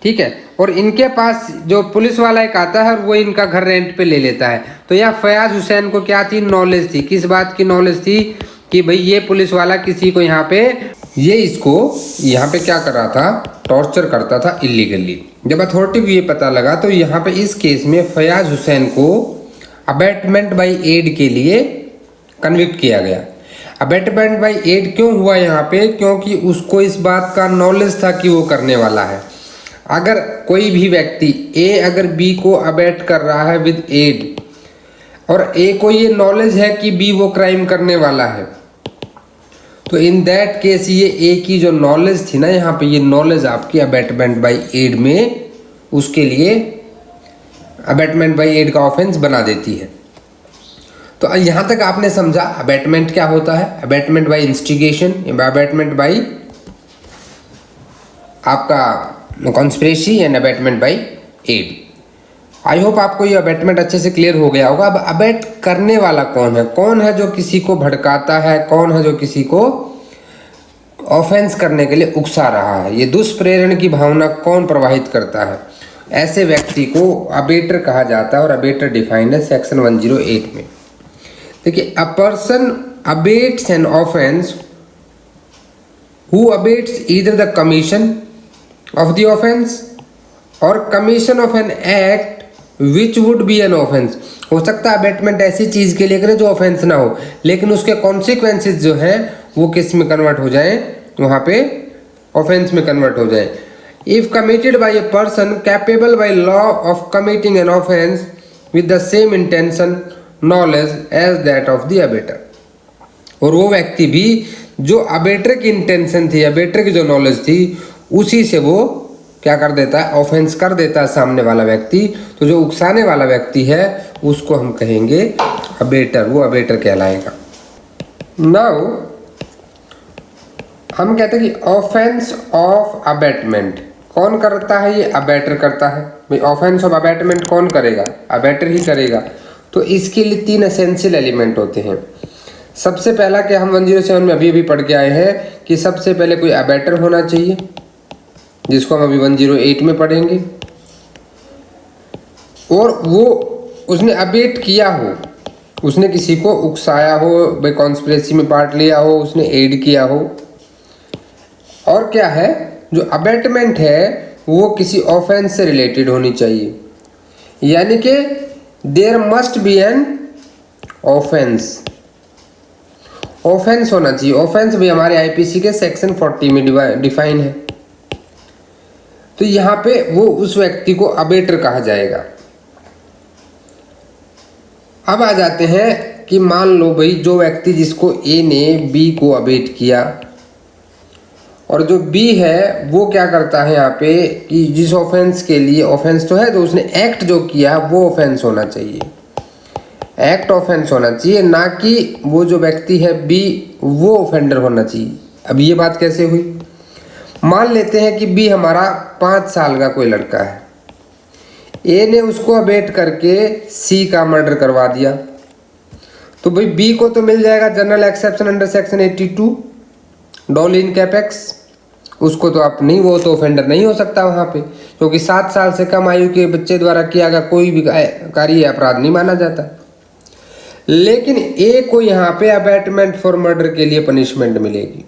ठीक है, और इनके पास जो पुलिस वाला एक आता है और वो इनका घर रेंट पे ले लेता है। तो यहाँ फयाज हुसैन को क्या थी, नॉलेज थी, किस बात की नॉलेज थी कि भाई ये पुलिस वाला किसी को यहाँ पे, ये इसको यहाँ पे क्या कर रहा था, टॉर्चर करता था इलीगली। जब अथॉरिटी को ये पता लगा तो यहाँ पे इस केस में फयाज हुसैन को अबैटमेंट बाय एड के लिए कन्विक्ट किया गया। अबैटमेंट बाय एड क्यों हुआ यहाँ पे, क्योंकि उसको इस बात का नॉलेज था कि वो करने वाला है। अगर कोई भी व्यक्ति ए अगर बी को अबैट कर रहा है विद एड, और ए को ये नॉलेज है कि बी वो क्राइम करने वाला है, तो इन दैट केस ये ए की जो नॉलेज थी ना यहाँ पे, ये नॉलेज आपकी अबैटमेंट बाय एड में उसके लिए अबैटमेंट बाय एड का ऑफेंस बना देती है। तो यहाँ तक आपने समझा अबैटमेंट क्या होता है, abatement by instigation, abatement by आपका conspiracy and abatement by aid. I hope आपको ये अबैटमेंट अच्छे से क्लियर हो गया होगा। अब अबैट करने वाला कौन है जो किसी को भड़काता है, कौन है जो किसी को ऑफेंस करने के लिए उकसा रहा है, ये दुष्प्रेरण की भावना कौन प्रवाहित करता है, ऐसे व्यक्ति को अबेटर कहा जाता है, और अबेटर डिफाइंड है सेक्शन 108 में। देखिए, a person abets an offence who abets either the commission of the offence और commission of an act which would be an offence. हो सकता है अबेटमेंट ऐसी चीज के लिए करे जो ऑफेंस ना हो, लेकिन उसके कॉन्सिक्वेंसेस जो है वो किस में कन्वर्ट हो जाए, वहां पे ऑफेंस में कन्वर्ट हो जाए। If committed by a person capable by law of committing an offence with the same intention knowledge as that of the abettor, और वो व्यक्ति भी जो अबेटर की इंटेंशन थी, अबेटर की जो नॉलेज थी, उसी से वो क्या कर देता है, ऑफेंस कर देता है सामने वाला व्यक्ति। तो जो उकसाने वाला व्यक्ति है उसको हम कहेंगे अबेटर, वो अबेटर कहलाएगा। नाउ हम कहते हैं कि ऑफेंस ऑफ अबैटमेंट कौन करता है, ये अबैटर करता है। भाई ऑफेंस ऑफ अबैटमेंट कौन करेगा, अबैटर ही करेगा। तो इसके लिए 3 एसेंशियल एलिमेंट होते हैं। सबसे पहला क्या हम 107 में अभी पढ़ के आए हैं कि सबसे पहले कोई अबैटर होना चाहिए, जिसको हम अभी 108 में पढ़ेंगे, और वो उसने अबेट किया हो, उसने किसी को उकसाया हो, भाई कॉन्स्पिरेसी में पार्ट लिया हो, उसने एड किया हो। और क्या है, जो अबैटमेंट है वो किसी ऑफेंस से रिलेटेड होनी चाहिए, यानी कि there must be an offence, offence होना चाहिए। ऑफेंस भी हमारे आईपीसी के सेक्शन 40 में डिफाइन है। तो यहां पे वो उस व्यक्ति को अबेटर कहा जाएगा। अब आ जाते हैं कि मान लो भाई जो व्यक्ति जिसको ए ने बी को अबेट किया और जो बी है वो क्या करता है यहाँ पे कि जिस ऑफेंस के लिए, ऑफेंस तो है तो उसने एक्ट जो किया वो ऑफेंस होना चाहिए, एक्ट ऑफेंस होना चाहिए, ना कि वो जो व्यक्ति है बी वो ऑफेंडर होना चाहिए। अब ये बात कैसे हुई? मान लेते हैं कि बी हमारा 5 साल का कोई लड़का है, ए ने उसको अबेट करके सी का मर्डर करवा दिया, तो भाई बी को तो मिल जाएगा जनरल एक्सेप्शन अंडर सेक्शन 82 डॉल इन कैपेक्स, उसको तो आप नहीं, वो तो ऑफेंडर नहीं हो सकता वहां पे, क्योंकि 7 साल से कम आयु के बच्चे द्वारा किया गया कोई भी कार्य अपराध नहीं माना जाता। लेकिन ए को यहाँ पे अबैटमेंट फॉर मर्डर के लिए पनिशमेंट मिलेगी,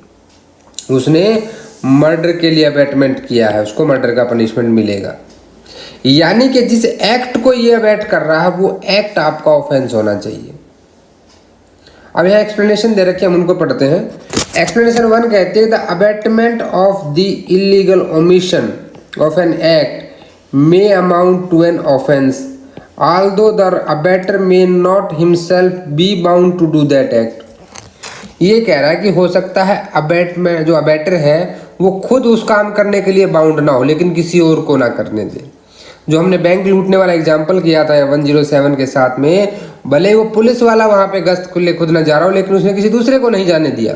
उसने मर्डर के लिए अबैटमेंट किया है, उसको मर्डर का पनिशमेंट मिलेगा। यानी कि जिस एक्ट को ये अबैट कर रहा है वो एक्ट आपका ऑफेंस होना चाहिए। अब यहाँ एक्सप्लेनेशन दे रखी है, हम उनको पढ़ते हैं। एक्सप्लेनेशन 1 कहते हैं the abetment of the illegal omission of an act may amount to an offence although the abater may not himself be bound to do that act। ये कह रहा है कि हो सकता है अबैट में जो अबैटर है वो खुद उस काम करने के लिए बाउंड ना हो, लेकिन किसी और को ना करने दे। जो हमने बैंक लूटने वाला एग्जाम्पल किया था 107 के साथ में, भले वो पुलिस वाला वहां पे गश्त खुले खुद ना जा रहा हो, लेकिन उसने किसी दूसरे को नहीं जाने दिया।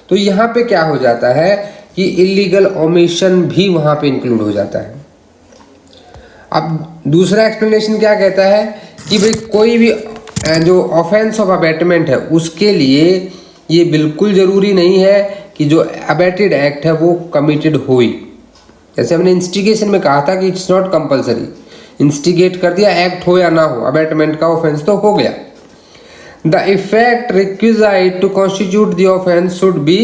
तो यहाँ पे क्या हो जाता है कि इलीगल ओमिशन भी वहां पे इंक्लूड हो जाता है। अब दूसरा एक्सप्लेनेशन क्या कहता है कि भाई कोई भी जो ऑफेंस ऑफ अबैटमेंट है उसके लिए ये बिल्कुल ज़रूरी नहीं है कि जो अबैटेड एक्ट है वो कमिटेड हो ही। जैसे हमने इंस्टिगेशन में कहा था कि इट्स नॉट कंपलसरी, इंस्टिगेट कर दिया एक्ट हो या ना हो, अबैटमेंट का ऑफेंस तो हो गया। The effect requisite to constitute the offence should be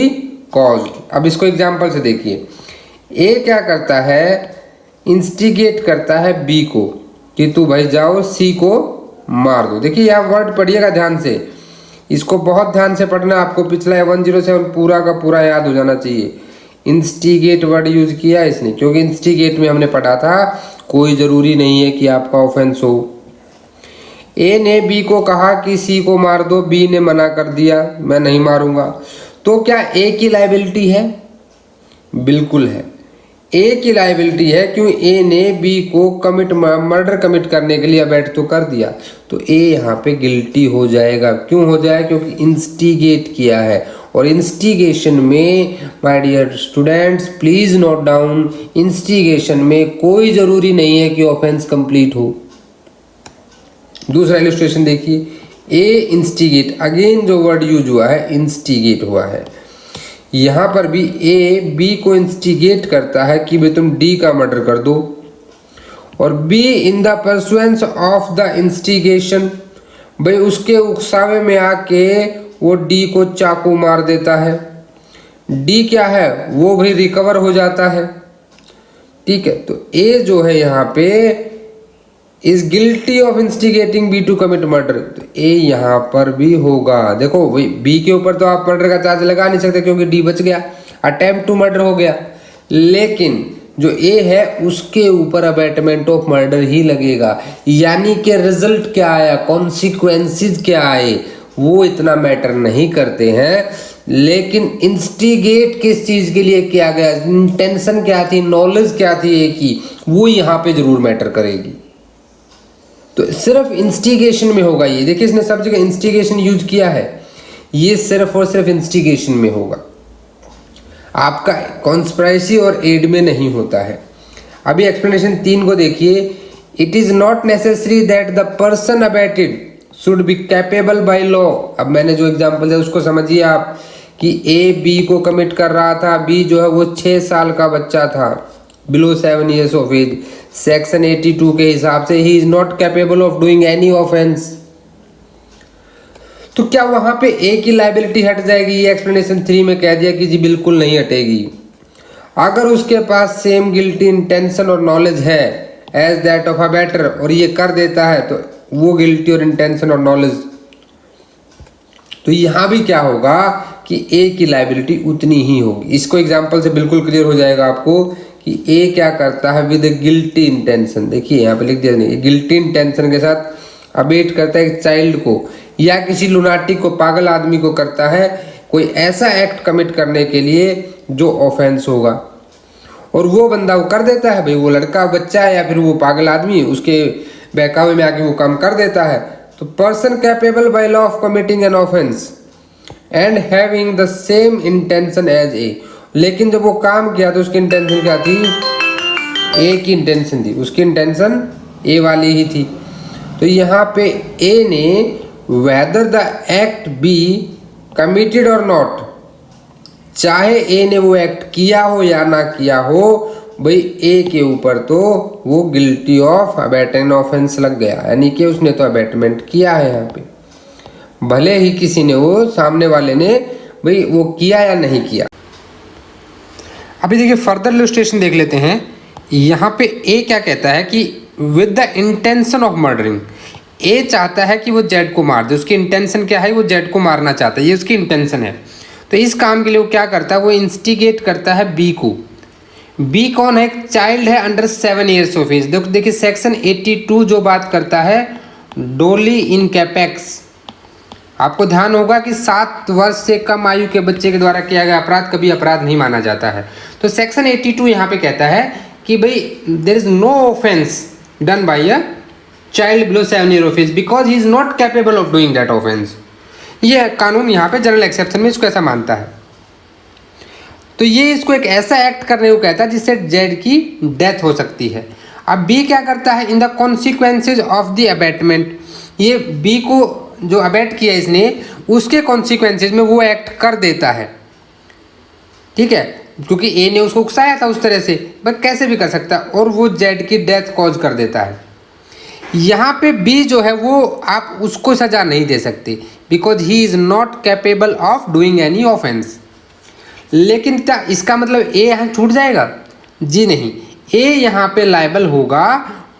caused. अब इसको एग्जाम्पल से देखिए, ए क्या करता है, इंस्टिगेट करता है बी को कि तू भाई जाओ सी को मार दो। देखिए यहाँ वर्ड पढ़िएगा ध्यान से, इसको बहुत ध्यान से पढ़ना, आपको पिछला 107 पूरा का पूरा याद हो जाना चाहिए। इंस्टिगेट वर्ड यूज किया इसने, क्योंकि इंस्टिगेट में हमने पढ़ा था कोई जरूरी नहीं है कि आपका ऑफेंस हो। ए ने बी को कहा कि सी को मार दो, बी ने मना कर दिया मैं नहीं मारूंगा, तो क्या ए की लायबिलिटी है? बिल्कुल है, ए की लायबिलिटी है, क्यों? ए ने बी को मर्डर कमिट करने के लिए अबैट तो कर दिया, तो ए यहाँ पे गिल्टी हो जाएगा। क्यों हो जाएगा? क्योंकि इंस्टिगेट किया है। और इंस्टिगेशन में my dear students please note down, instigation में कोई जरूरी नहीं है कि ऑफेंस कंप्लीट हो। दूसरा इलस्ट्रेशन देखिए, ए इंस्टिगेट, अगेन जो वर्ड यूज हुआ है इंस्टिगेट हुआ है, यहां पर भी ए बी को इंस्टिगेट करता है कि भाई तुम डी का मर्डर कर दो, और be in the pursuance of the instigation, भाई उसके उकसावे में आके वो डी को चाकू मार देता है। डी क्या है, वो भाई रिकवर हो जाता है। ठीक है, तो ए जो है यहाँ पे is guilty of instigating B to commit murder, तो ए यहाँ पर भी होगा। देखो भाई बी के ऊपर तो आप मर्डर का चार्ज लगा नहीं सकते क्योंकि डी बच गया, अटेम्प्ट टू मर्डर हो गया, लेकिन जो ए है उसके ऊपर अबैटमेंट ऑफ मर्डर ही लगेगा। यानी कि रिजल्ट क्या आया, कॉन्सिक्वेंसेस क्या आए, वो इतना मैटर नहीं करते हैं, लेकिन इंस्टिगेट किस चीज के लिए किया गया, इंटेंशन क्या थी, नॉलेज क्या थी ए की, वो यहाँ पे जरूर मैटर करेगी। तो सिर्फ इंस्टिगेशन में होगा ये, देखिए इसने सब जगह इंस्टिगेशन यूज किया है, ये सिर्फ और सिर्फ इंस्टिगेशन में होगा, आपका कॉन्स्पिरेसी और एड में नहीं होता है। अभी एक्सप्लेनेशन 3 को देखिए, it is not necessary that the person abetted should be capable by law. अब मैंने जो एग्जांपल दिया उसको समझिए आप, कि ए बी को कमिट कर रहा था, बी जो है वो 6 साल का बच्चा था, below 7 years of age, section 82 के हिसाब से he is not capable of doing any offence. तो क्या वहां पे ए की लायबिलिटी हट जाएगी? ये एक्सप्लेनेशन 3 में कह दिया कि जी बिल्कुल नहीं हटेगी। अगर उसके पास सेम गिल्टी इंटेंशन और नॉलेज है एज दैट ऑफ अबेटर, और ये कर देता है तो वो गिल्टी और इंटेंशन और नॉलेज। तो यहाँ भी क्या होगा कि ए की लाइबिलिटी उतनी ही होगी। इसको एग्जांपल से बिल्कुल क्लियर हो जाएगा आपको कि ए क्या करता है विद गिल्टी इंटेंशन। देखिए यहाँ पे लिख दिया नहीं, गिल्टी इंटेंशन के साथ अबेट करता है एक चाइल्ड को या किसी लुनाटिक को, पागल आदमी को करता है कोई ऐसा एक्ट कमिट करने के लिए जो ऑफेंस होगा, और वो बंदा वो कर देता है। भाई वो लड़का बच्चा है या फिर वो पागल आदमी, उसके बहकावे में आके वो काम कर देता है। तो person capable by law of committing an offence and having the same intention as A, लेकिन जब वो काम किया तो उसकी इंटेंशन क्या थी, ए की इंटेंशन थी, उसकी इंटेंशन ए वाली ही थी। तो यहाँ पे ए ने whether the act be committed और नॉट, चाहे ए ने वो एक्ट किया हो या ना किया हो, भाई ए के ऊपर तो वो गिल्टी ऑफ अबेटमेंट ऑफेंस लग गया, यानी कि उसने तो अबेटमेंट किया है यहाँ पे, भले ही किसी ने वो सामने वाले ने भाई वो किया या नहीं किया। अभी देखिए फर्दर इलस्ट्रेशन देख लेते हैं। यहाँ पे ए क्या कहता है कि with the intention of murdering, A चाहता है कि वो जेड को मार दे, उसकी इंटेंशन क्या है, वो जेड को मारना चाहता है, ये उसकी इंटेंशन है। तो इस काम के लिए वो क्या करता है, वो इंस्टिगेट करता है बी को। बी कौन है, एक चाइल्ड है अंडर 7 years ऑफ एज। देखिए सेक्शन 82 जो बात करता है डोली इन कैपेक्स, आपको ध्यान होगा कि 7 वर्ष से कम आयु के बच्चे के द्वारा किया गया अपराध कभी अपराध नहीं माना जाता है। तो सेक्शन 82 यहाँ पे कहता है कि भाई there is no offence done by a child below 7 years of age because he is not capable of doing that offence. ये कानून यहाँ पे जनरल एक्सेप्शन में इसको ऐसा मानता है। तो ये इसको एक ऐसा एक्ट करने को कहता है जिससे जेड की डेथ हो सकती है। अब बी क्या करता है, in the consequences of the abetment, ये बी को जो अबेट किया इसने उसके कॉन्सिक्वेंसेज में वो एक्ट कर देता है, ठीक है, क्योंकि ए ने उसको उकसाया था उस तरह से, बट कैसे भी कर सकता है, और वो जेड की डेथ कॉज कर देता है। यहाँ पे बी जो है वो आप उसको सजा नहीं दे सकते because he is not capable of doing any offence. लेकिन क्या इसका मतलब ए यहाँ छूट जाएगा, जी नहीं, ए यहाँ पे लायबल होगा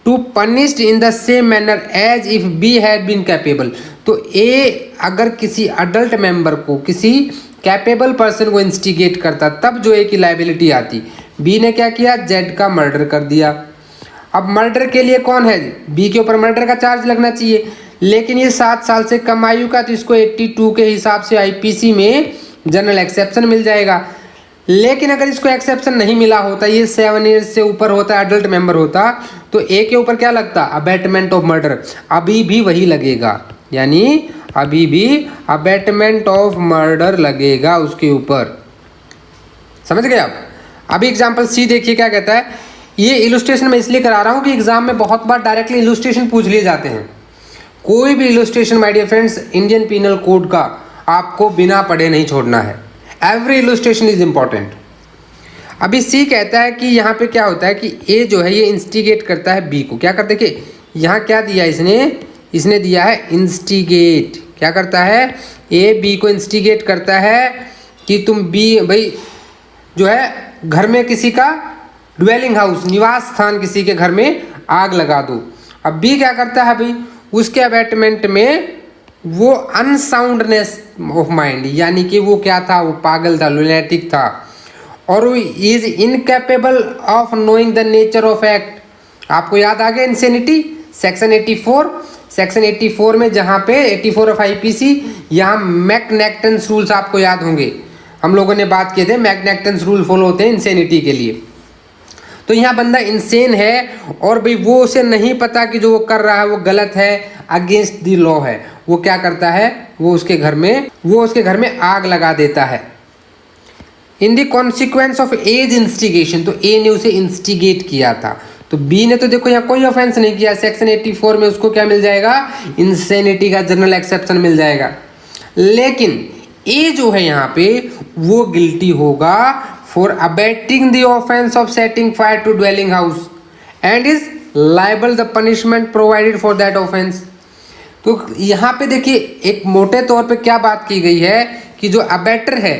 to punished in the same manner as if B had been capable. तो ए अगर किसी अडल्ट मेंबर को, किसी कैपेबल पर्सन को इंस्टिगेट करता तब जो ए की लायबिलिटी आती। बी ने क्या किया, जेड का मर्डर कर दिया। अब मर्डर के लिए कौन है, बी के ऊपर मर्डर का चार्ज लगना चाहिए, लेकिन ये 7 साल से कम आयु का, तो इसको 82 के हिसाब से आईपीसी में जनरल एक्सेप्शन मिल जाएगा। लेकिन अगर इसको एक्सेप्शन नहीं मिला होता, ये 7 years से ऊपर होता, अडल्ट मेंबर होता, तो ए के ऊपर क्या लगता, अबेटमेंट ऑफ मर्डर, अभी भी वही लगेगा, यानी अभी भी अबेटमेंट ऑफ मर्डर लगेगा उसके ऊपर। समझ गए आप। अभी एग्जाम्पल सी देखिए क्या कहता है। ये इलस्ट्रेशन मैं इसलिए करा रहा हूँ कि एग्जाम में बहुत बार डायरेक्टली इलस्ट्रेशन पूछ लिए जाते हैं। कोई भी illustration my dear friends Indian penal code का आपको बिना पढ़े नहीं छोड़ना है। Every illustration is important. अभी सी कहता है कि यहाँ पे क्या होता है कि ए जो है ये इंस्टिगेट करता है बी को। क्या करते कि यहाँ क्या दिया इसने दिया है इंस्टिगेट। क्या करता है, ए बी को इंस्टिगेट करता है कि तुम बी भाई जो है घर में किसी का ड्वेलिंग हाउस, निवास स्थान किसी के घर में आग लगा दो। अब बी क्या करता है भाई, उसके अबेटमेंट में वो अनसाउंडनेस ऑफ माइंड, यानी कि वो क्या था, वो पागल था, लुनेटिक था, और वो is incapable of knowing the nature of act. आपको याद आ गया इंसेनिटी, सेक्शन 84। सेक्शन 84 में जहाँ पे 84 ऑफ आईपीसी, यहाँ मैकनेक्टन्स रूल्स आपको याद होंगे, हम लोगों ने बात किए थे। मैकनेक्टन्स रूल फॉलो होते हैं इंसेनिटी के लिए। तो यहाँ बंदा इंसेन है और भाई वो उसे नहीं पता कि जो वो कर रहा है वो गलत है, अगेंस्ट द लॉ है। वो क्या करता है, वो उसके घर में आग लगा देता है। In the consequence of as instigation, तो ए ने उसे इंस्टिगेट किया था। तो बी ने तो देखो यहाँ कोई ऑफेंस नहीं किया, सेक्शन 84 में उसको क्या मिल जाएगा, इंसेनिटी का जनरल एक्सेप्शन मिल जाएगा। लेकिन ए जो है यहाँ पे वो गिल्टी होगा for abetting the offence of setting fire to dwelling house and is liable the punishment provided for that offence. तो यहाँ पे देखिए एक मोटे तौर पे क्या बात की गई है कि जो अबेटर है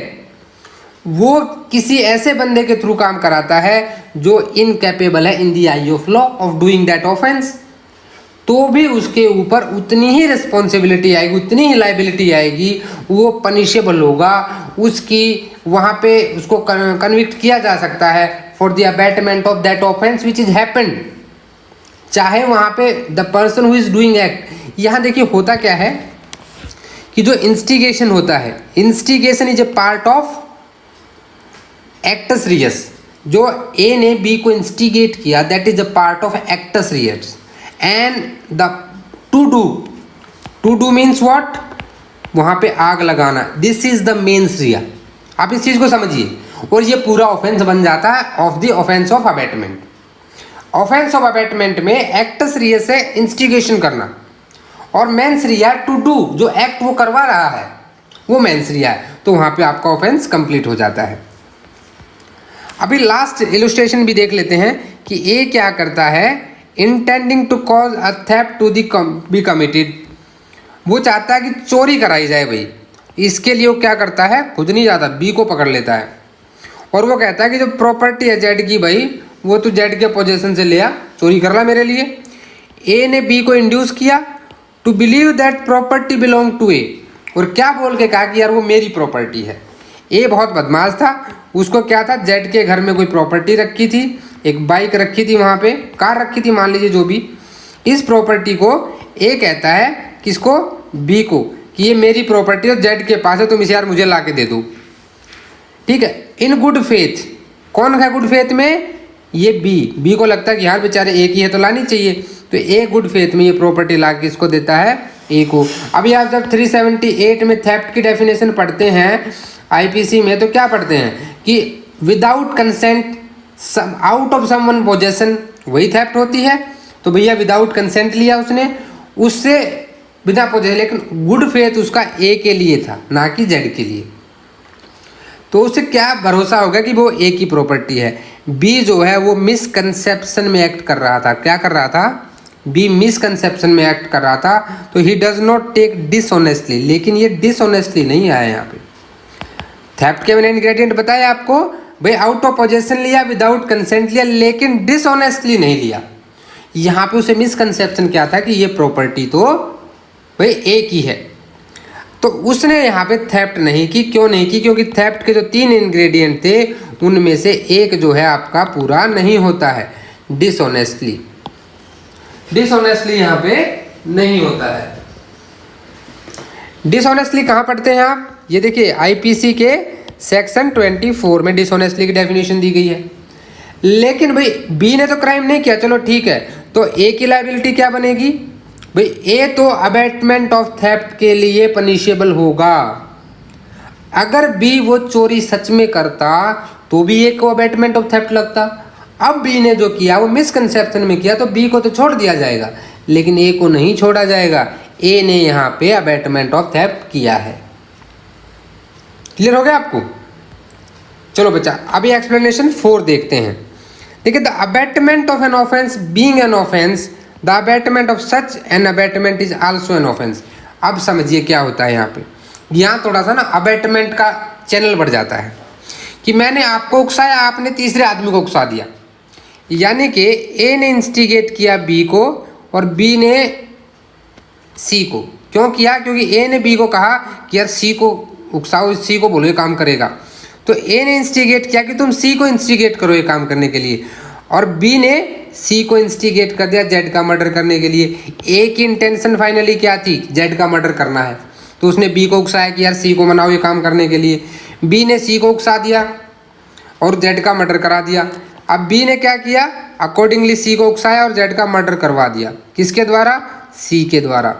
वो किसी ऐसे बंदे के थ्रू काम कराता है जो इनकैपेबल है in the I of law of doing that offence, तो भी उसके ऊपर उतनी ही रिस्पॉन्सिबिलिटी आएगी, उतनी ही लाइबिलिटी आएगी, वो पनिशेबल होगा, उसकी वहाँ पे उसको कन्विक्ट किया जा सकता है for the abetment of that offence which is happened, चाहे वहाँ पे the person who is doing act. यहाँ देखिए होता क्या है कि जो इंस्टिगेशन होता है, instigation is a part of actus reus. जो ए ने बी को इंस्टिगेट किया that is a part of actus reus and the to do means what, वहां पे आग लगाना, this is the mens rea. आप इस चीज को समझिए और ये पूरा ऑफेंस बन जाता है of the offence of abatement. Offence of abatement में एक्टस रियस है इंस्टिगेशन करना और मेंस रिया टू डू, जो एक्ट वो करवा रहा है वो मेंस रिया है, तो वहां पे आपका ऑफेंस कंप्लीट हो जाता है। अभी लास्ट इलस्ट्रेशन भी देख लेते हैं कि ए क्या करता है, intending to cause a theft to be committed, वो चाहता है कि चोरी कराई जाए भाई, इसके लिए वो क्या करता है, खुद नहीं जाता, बी को पकड़ लेता है और वो कहता है कि जो प्रॉपर्टी है जेड की भाई वो तू जेड के पोजीशन से ले आ, चोरी कर ला मेरे लिए। ए ने बी को इंड्यूस किया to believe that property belong to A, और क्या बोल के कहा कि यार वो मेरी प्रॉपर्टी है। ए बहुत बदमाश था, उसको क्या था, जेड के घर में कोई प्रॉपर्टी रखी थी, एक बाइक रखी थी, वहाँ पे कार रखी थी, मान लीजिए जो भी, इस प्रॉपर्टी को ए कहता है किसको, बी को, कि ये मेरी प्रॉपर्टी है, जेड के पास है, तुम इसे यार मुझे ला के दे दो। ठीक है, इन गुड फेथ, कौन है गुड फेथ में, ये बी को लगता है कि यार बेचारे एक ही है तो लानी चाहिए, तो ए गुड फेथ में ये प्रॉपर्टी ला के इसको देता है ए को। अभी आप जब 378 में थेफ्ट की डेफिनेशन पढ़ते हैं आईपीसी में, तो क्या पढ़ते हैं कि without consent out of someone possession, वही थेफ्ट होती है। तो भैया विदाउट कंसेंट लिया उसने, उससे बिना पोजेशन, लेकिन गुड फेथ उसका ए के लिए था ना कि जेड के लिए, तो उससे क्या भरोसा होगा कि वो ए की प्रॉपर्टी है। बी जो है वो मिसकंसेप्शन में एक्ट कर रहा था, क्या कर रहा था, बी मिसकंसेप्शन में एक्ट कर रहा था, तो he does not take dishonestly, लेकिन ये डिसऑनेस्टली नहीं आया यहाँ पे। थेफ्ट के मैंने इंग्रेडिएंट बताया आपको, भाई आउट ऑफ पोजेशन लिया, विदाउट कंसेंट लिया, लेकिन डिसऑनेस्टली नहीं लिया। यहाँ पे उसे मिसकंसेप्शन क्या था कि ये प्रॉपर्टी तो भाई ए की है, तो उसने यहाँ पे थेफ्ट नहीं की। क्यों नहीं की, क्योंकि थेफ्ट के जो 3 इंग्रेडिएंट थे उनमें से एक जो है आपका पूरा नहीं होता है, डिसऑनेस्टली, डिसऑनेस्टली यहाँ पे नहीं होता है। डिसऑनेस्टली कहाँ पढ़ते हैं आप, ये देखिए आईपीसी के सेक्शन 24 में डिसऑनेस्टली की डेफिनेशन दी गई है। लेकिन भाई बी ने तो क्राइम नहीं किया, चलो ठीक है, तो ए की लायबिलिटी क्या बनेगी, भाई ए तो अबैटमेंट ऑफ थेफ्ट के लिए पनिशेबल होगा। अगर बी वो चोरी सच में करता तो भी ए को अबैटमेंट ऑफ थेफ्ट लगता। अब बी ने जो किया वो मिसकंसेप्शन में किया, तो बी को तो छोड़ दिया जाएगा, लेकिन ए को नहीं छोड़ा जाएगा। ए ने यहाँ पे अबैटमेंट ऑफ थेफ्ट किया है। क्लियर हो गया आपको? चलो बच्चा, अभी एक्सप्लेनेशन 4 देखते हैं। देखिए, the abetment of an offence being an offence, the abetment of such an abatement is also an offence. अब समझिए क्या होता है यहाँ पे, यहाँ थोड़ा सा ना अबैटमेंट का चैनल बढ़ जाता है कि मैंने आपको उकसाया, आपने तीसरे आदमी को उकसा दिया, यानी कि ए ने इंस्टिगेट किया बी को और बी ने सी को। क्यों किया, क्योंकि ए ने बी को कहा कि यार सी को उकसाओ, सी को बोलो ये काम करेगा, तो ए ने इंस्टिगेट किया कि तुम सी को इंस्टिगेट करो ये काम करने के लिए, और बी ने सी को इंस्टिगेट कर दिया जेड का मर्डर करने के लिए। ए की इंटेंशन फाइनली क्या थी, जेड का मर्डर करना है, तो उसने बी को उकसाया कि यार सी को मनाओ ये काम करने के लिए। बी ने सी को उकसा दिया और जेड का मर्डर करा दिया। अब बी ने क्या किया, अकॉर्डिंगली सी को उकसाया और जेड का मर्डर करवा दिया, किसके द्वारा, सी के द्वारा।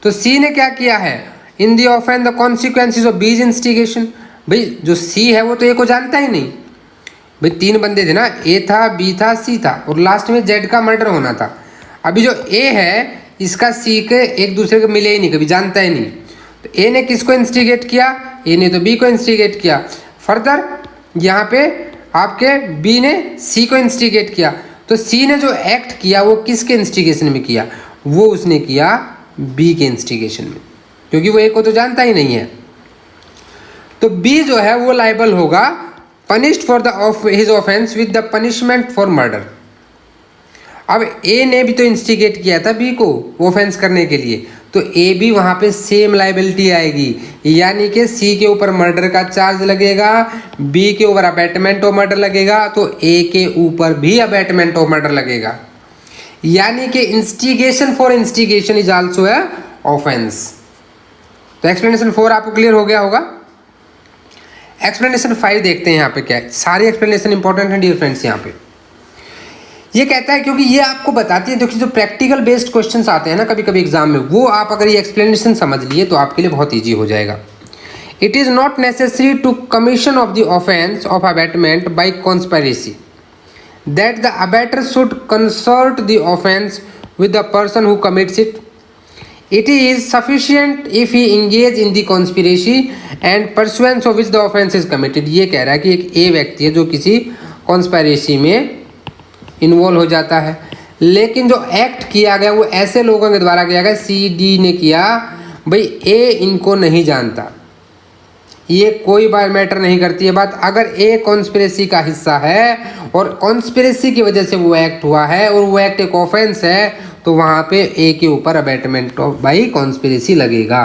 तो सी ने क्या किया है, इन दी ऑफेंस द कॉन्सिक्वेंसेज ऑफ बीज इंस्टिगेशन। भाई जो सी है वो तो ए को जानता ही नहीं, भाई 3 बंदे थे ना, ए था, बी था, सी था, और लास्ट में जेड का मर्डर होना था। अभी जो ए है इसका सी के एक दूसरे को मिले ही नहीं, कभी जानता ही नहीं, तो ए ने किसको इंस्टिगेट किया, ए ने तो बी को इंस्टिगेट किया। फर्दर यहाँ पे आपके बी ने सी को इंस्टिगेट किया, तो सी ने जो एक्ट किया वो किसके इंस्टिगेशन में किया, वो उसने किया बी के इंस्टिगेशन में, क्योंकि वो ए को तो जानता ही नहीं है। तो बी जो है वो लाइबल होगा punished for the his offence with the punishment for murder. अब ए ने भी तो इंस्टिगेट किया था बी को ऑफेंस करने के लिए, तो ए भी वहाँ पे सेम लाइबिलिटी आएगी, यानी कि सी के ऊपर मर्डर का चार्ज लगेगा, बी के ऊपर अबैटमेंट ऑफ मर्डर लगेगा, तो ए के ऊपर भी अबैटमेंट ऑफ मर्डर लगेगा, यानी कि instigation for instigation is also a offence. तो एक्सप्लेनेशन 4 आपको क्लियर हो गया होगा। एक्सप्लेनेशन 5 देखते हैं यहाँ पे क्या है। सारी एक्सप्लेनेशन इंपॉर्टेंट है डियर फ्रेंड्स। यहाँ पे ये कहता है, क्योंकि ये आपको बताती है, क्योंकि जो प्रैक्टिकल बेस्ड क्वेश्चंस आते हैं ना कभी कभी एग्जाम में, वो आप अगर ये एक्सप्लेनेशन समझ लिए तो आपके लिए बहुत ईजी हो जाएगा। It is not necessary to commission of the offence of abatement by conspiracy that the abettor should concert the offence with the person who commits it. It is sufficient if he engage in the conspiracy and pursuance of which the offense is committed। ये कह रहा है कि एक ए व्यक्ति है जो किसी कॉन्स्पायरेसी में इन्वॉल्व हो जाता है, लेकिन जो एक्ट किया गया वो ऐसे लोगों के द्वारा किया गया, सी डी ने किया, भाई ए इनको नहीं जानता, ये कोई बात मैटर नहीं करती है बात। अगर ए कॉन्स्पिरेसी का हिस्सा है और कॉन्स्पिरेसी की वजह से वो एक्ट हुआ है और वो एक्ट एक ऑफेंस है, तो वहाँ पे ए के ऊपर अबैटमेंट ऑफ बाई कॉन्स्पिरेसी लगेगा।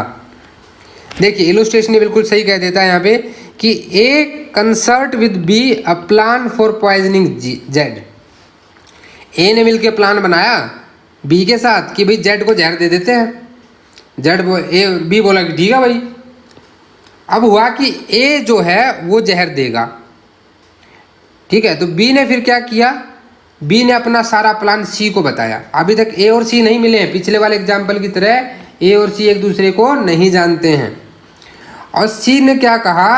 देखिए इलुस्ट्रेशन बिल्कुल सही कह देता है यहाँ पे कि A concert with B a plan for poisoning Z. A ने मिलकर प्लान बनाया बी के साथ कि भाई जेड को जहर दे देते हैं। बी बोला कि ठीक है भाई। अब हुआ कि ए जो है वो जहर देगा, ठीक है, तो बी ने फिर क्या किया, बी ने अपना सारा प्लान सी को बताया। अभी तक ए और सी नहीं मिले हैं, पिछले वाले एग्जाम्पल की तरह ए और सी एक दूसरे को नहीं जानते हैं। और सी ने क्या कहा,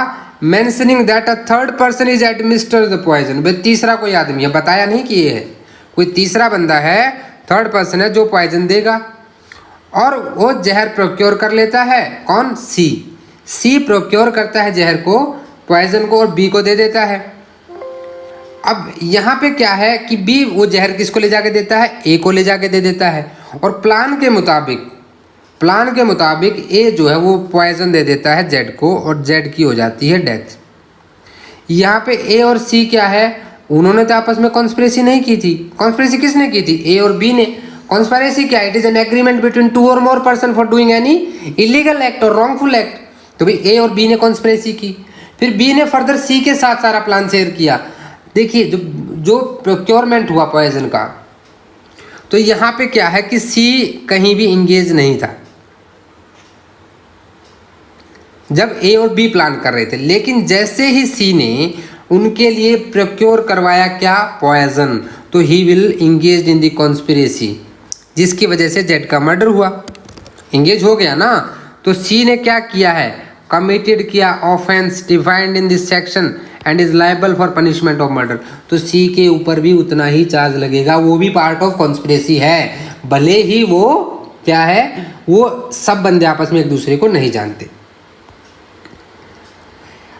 mentioning that a third person is administer the poison. भाई तीसरा कोई आदमी है, बताया नहीं कि ये है, कोई तीसरा बंदा है, थर्ड पर्सन है जो पॉइजन देगा, और वो जहर प्रोक्योर कर लेता है। कौन, सी प्रोक्योर करता है जहर को, पॉइजन को, और बी को दे देता है। अब यहाँ पे क्या है कि बी वो जहर किसको ले जाके देता है, ए को ले जाके दे देता है, और प्लान के मुताबिक ए जो है वो पॉइजन दे देता है जेड को, और जेड की हो जाती है डेथ। यहाँ पे ए और सी क्या है, उन्होंने तो आपस में कॉन्स्पिरेसी नहीं की थी। कॉन्स्पिरेसी किसने की थी, ए और बी ने। कॉन्स्पिरेसी क्या, it is an agreement between 2 और more person for doing any illegal act और रॉन्गफुल एक्ट। तो भाई ए और बी ने कॉन्स्पिरेसी की, फिर बी ने फर्दर सी के साथ सारा प्लान शेयर किया। देखिए जो प्रोक्योरमेंट हुआ पॉइजन का, तो यहाँ पे क्या है कि सी कहीं भी इंगेज नहीं था जब ए और बी प्लान कर रहे थे, लेकिन जैसे ही सी ने उनके लिए प्रोक्योर करवाया क्या, पॉइजन, तो he will engage in the conspiracy, जिसकी वजह से जेड का मर्डर हुआ। इंगेज हो गया ना, तो सी ने क्या किया है, कमिटेड किया offence defined in this section and is liable for punishment of murder. तो सी के ऊपर भी उतना ही चार्ज लगेगा, वो भी पार्ट ऑफ कॉन्स्पिरेसी है, भले ही वो क्या है, वो सब बंदे आपस में एक दूसरे को नहीं जानते।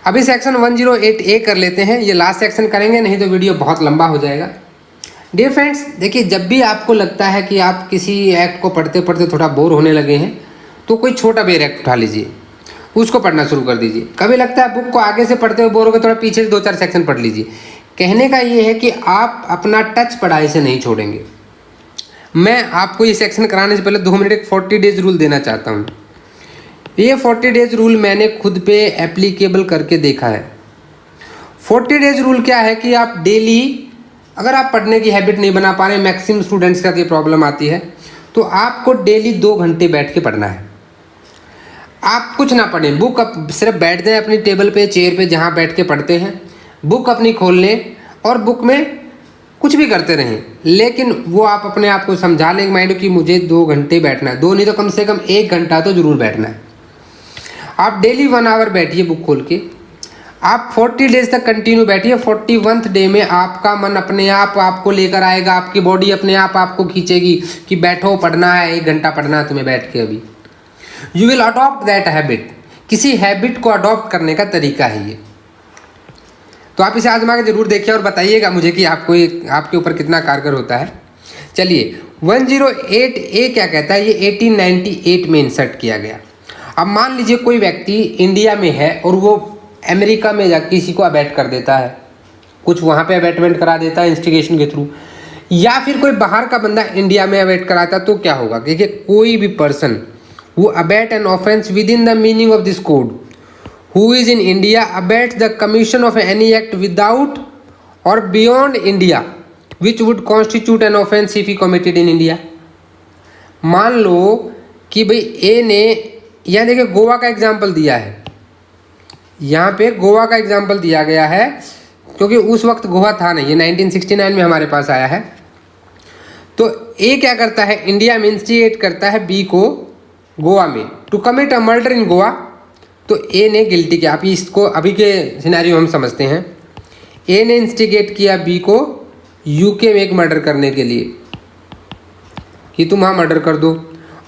अभी सेक्शन 108A कर लेते हैं, ये लास्ट सेक्शन करेंगे, नहीं तो वीडियो बहुत लंबा हो जाएगा। डियर फ्रेंड्स, देखिए जब भी आपको लगता है कि आप किसी एक्ट को पढ़ते पढ़ते थोड़ा बोर होने लगे हैं, तो कोई छोटा बेर एक्ट उठा लीजिए, उसको पढ़ना शुरू कर दीजिए। कभी लगता है बुक को आगे से पढ़ते हुए बोर हो गए, थोड़ा पीछे से 2-4 सेक्शन पढ़ लीजिए। कहने का ये है कि आप अपना टच पढ़ाई से नहीं छोड़ेंगे। मैं आपको ये सेक्शन कराने से पहले 2 मिनट एक 40 डेज रूल देना चाहता हूँ। ये 40 डेज रूल मैंने खुद पे एप्लीकेबल करके देखा है। 40 डेज रूल क्या है कि आप डेली, अगर आप पढ़ने की हैबिट नहीं बना पा रहे, मैक्सिमम स्टूडेंट्स का ये प्रॉब्लम आती है, तो आपको डेली 2 घंटे बैठ के पढ़ना है। आप कुछ ना पढ़ें, बुक अब सिर्फ बैठ जाएं अपनी टेबल पे, चेयर पे, जहाँ बैठ के पढ़ते हैं, बुक अपनी खोल लें और बुक में कुछ भी करते रहें, लेकिन वो आप अपने आप को समझा लें माइंड कि मुझे 2 घंटे बैठना है, 2 नहीं तो कम से कम 1 घंटा तो जरूर बैठना है। आप डेली 1 आवर बैठिए बुक खोल के, आप 40 डेज तक कंटिन्यू बैठिए। 41th डे में आपका मन अपने आप आपको लेकर आएगा, आपकी बॉडी अपने आप आपको खींचेगी कि बैठो, पढ़ना है, 1 घंटा पढ़ना है तुम्हें बैठ के। अभी you will adopt that habit. किसी हैबिट को अडॉप्ट करने का तरीका है ये। तो आप इसे आजमा के जरूर देखिए और बताइएगा मुझे कि आपको ये आपके ऊपर कितना कारगर होता है। चलिए 108A क्या कहता है, ये 1898 में इंसर्ट किया गया। अब मान लीजिए कोई व्यक्ति इंडिया में है और वो अमेरिका में जा किसी को अबैट कर देता है, कुछ वहाँ पे अबैटमेंट करा देता है इंस्टिगेशन के थ्रू, या फिर कोई बाहर का बंदा इंडिया में अबैट कराता, तो क्या होगा? देखिए, कोई भी person who abet an offence within the meaning of this code who is in India abet the commission of any act without और beyond India which would constitute an offence if he committed in India. मान लो कि भाई ए ने, यहाँ देखिए गोवा का example दिया है, यहाँ पे गोवा का एग्जाम्पल दिया गया है क्योंकि उस वक्त गोवा था नहीं, ये 1969 में हमारे पास आया है। तो ए क्या करता है, इंडिया में इंस्टिगेट करता है बी को गोवा में टू कमिट अ मर्डर इन गोवा, तो ए ने गिल्टी किया। अभी इसको अभी के सिनेरियो हम समझते हैं। ए ने इंस्टिगेट किया बी को यूके में एक मर्डर करने के लिए कि तुम वहाँ मर्डर कर दो,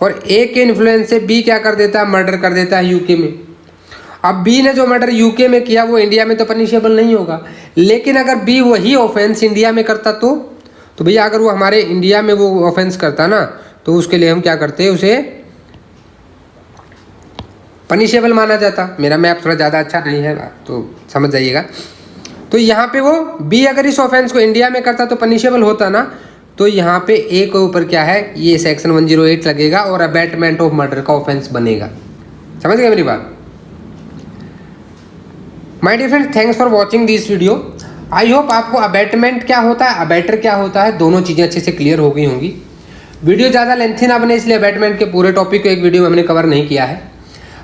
और ए के इन्फ्लुएंस से बी क्या कर देता है, मर्डर कर देता है यूके में। अब बी ने जो मर्डर यूके में किया वो इंडिया में तो पनिशेबल नहीं होगा, लेकिन अगर बी वही ऑफेंस इंडिया में करता तो भैया अगर वो हमारे इंडिया में वो ऑफेंस करता ना, तो उसके लिए हम क्या करते, उसे पनिशेबल माना जाता। मेरा मैप थोड़ा ज़्यादा अच्छा नहीं है तो समझ जाइएगा। तो यहाँ पे वो बी अगर इस ऑफेंस को इंडिया में करता तो पनिशेबल होता ना, तो यहाँ पे ए के ऊपर क्या है, ये सेक्शन 108 लगेगा और अबैटमेंट ऑफ मर्डर का ऑफेंस बनेगा। समझ गए मेरी बात? My dear friends, thanks for watching this video. I hope आपको अबैटमेंट क्या होता है, अबैटर क्या होता है, दोनों चीज़ें अच्छे से क्लियर हो गई होंगी। वीडियो ज़्यादा लेंथी ना बने इसलिए अबैटमेंट के पूरे टॉपिक को एक वीडियो में हमने कवर नहीं किया है।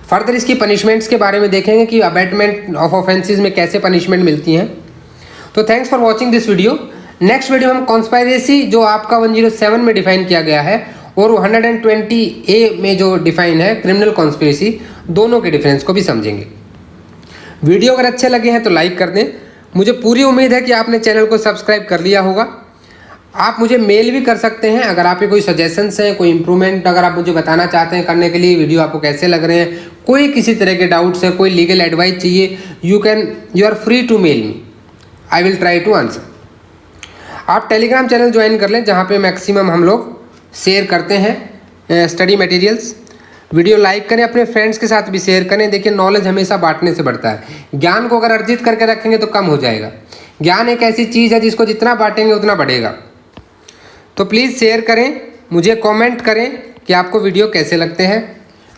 फर्दर इसकी पनिशमेंट्स के बारे में देखेंगे कि अबैटमेंट ऑफ ऑफेंसेस में कैसे पनिशमेंट मिलती हैं। तो thanks for watching this video. Next video हम कॉन्स्पायरेसी जो आपका 107 में डिफाइन किया गया है और 120A में जो डिफाइन है क्रिमिनल कॉन्स्पिरेसी, दोनों के डिफरेंस को भी समझेंगे। वीडियो अगर अच्छे लगे हैं तो लाइक कर दें। मुझे पूरी उम्मीद है कि आपने चैनल को सब्सक्राइब कर लिया होगा। आप मुझे मेल भी कर सकते हैं अगर आपके कोई सजेशंस हैं, कोई इंप्रूवमेंट अगर आप मुझे बताना चाहते हैं करने के लिए, वीडियो आपको कैसे लग रहे हैं, कोई किसी तरह के डाउट्स है, कोई लीगल एडवाइस चाहिए, you are free to mail me, I will try to answer. आप टेलीग्राम चैनल ज्वाइन कर लें जहाँ पे मैक्सिमम हम लोग शेयर करते हैं स्टडी मटेरियल्स। वीडियो लाइक करें, अपने फ्रेंड्स के साथ भी शेयर करें। देखिए, नॉलेज हमेशा बांटने से बढ़ता है। ज्ञान को अगर अर्जित करके रखेंगे तो कम हो जाएगा। ज्ञान एक ऐसी चीज़ है जिसको जितना बांटेंगे उतना बढ़ेगा। तो प्लीज़ शेयर करें, मुझे कमेंट करें कि आपको वीडियो कैसे लगते हैं।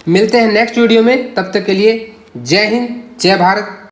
मिलते हैं नेक्स्ट वीडियो में, तब तक के लिए जय हिंद, जय भारत।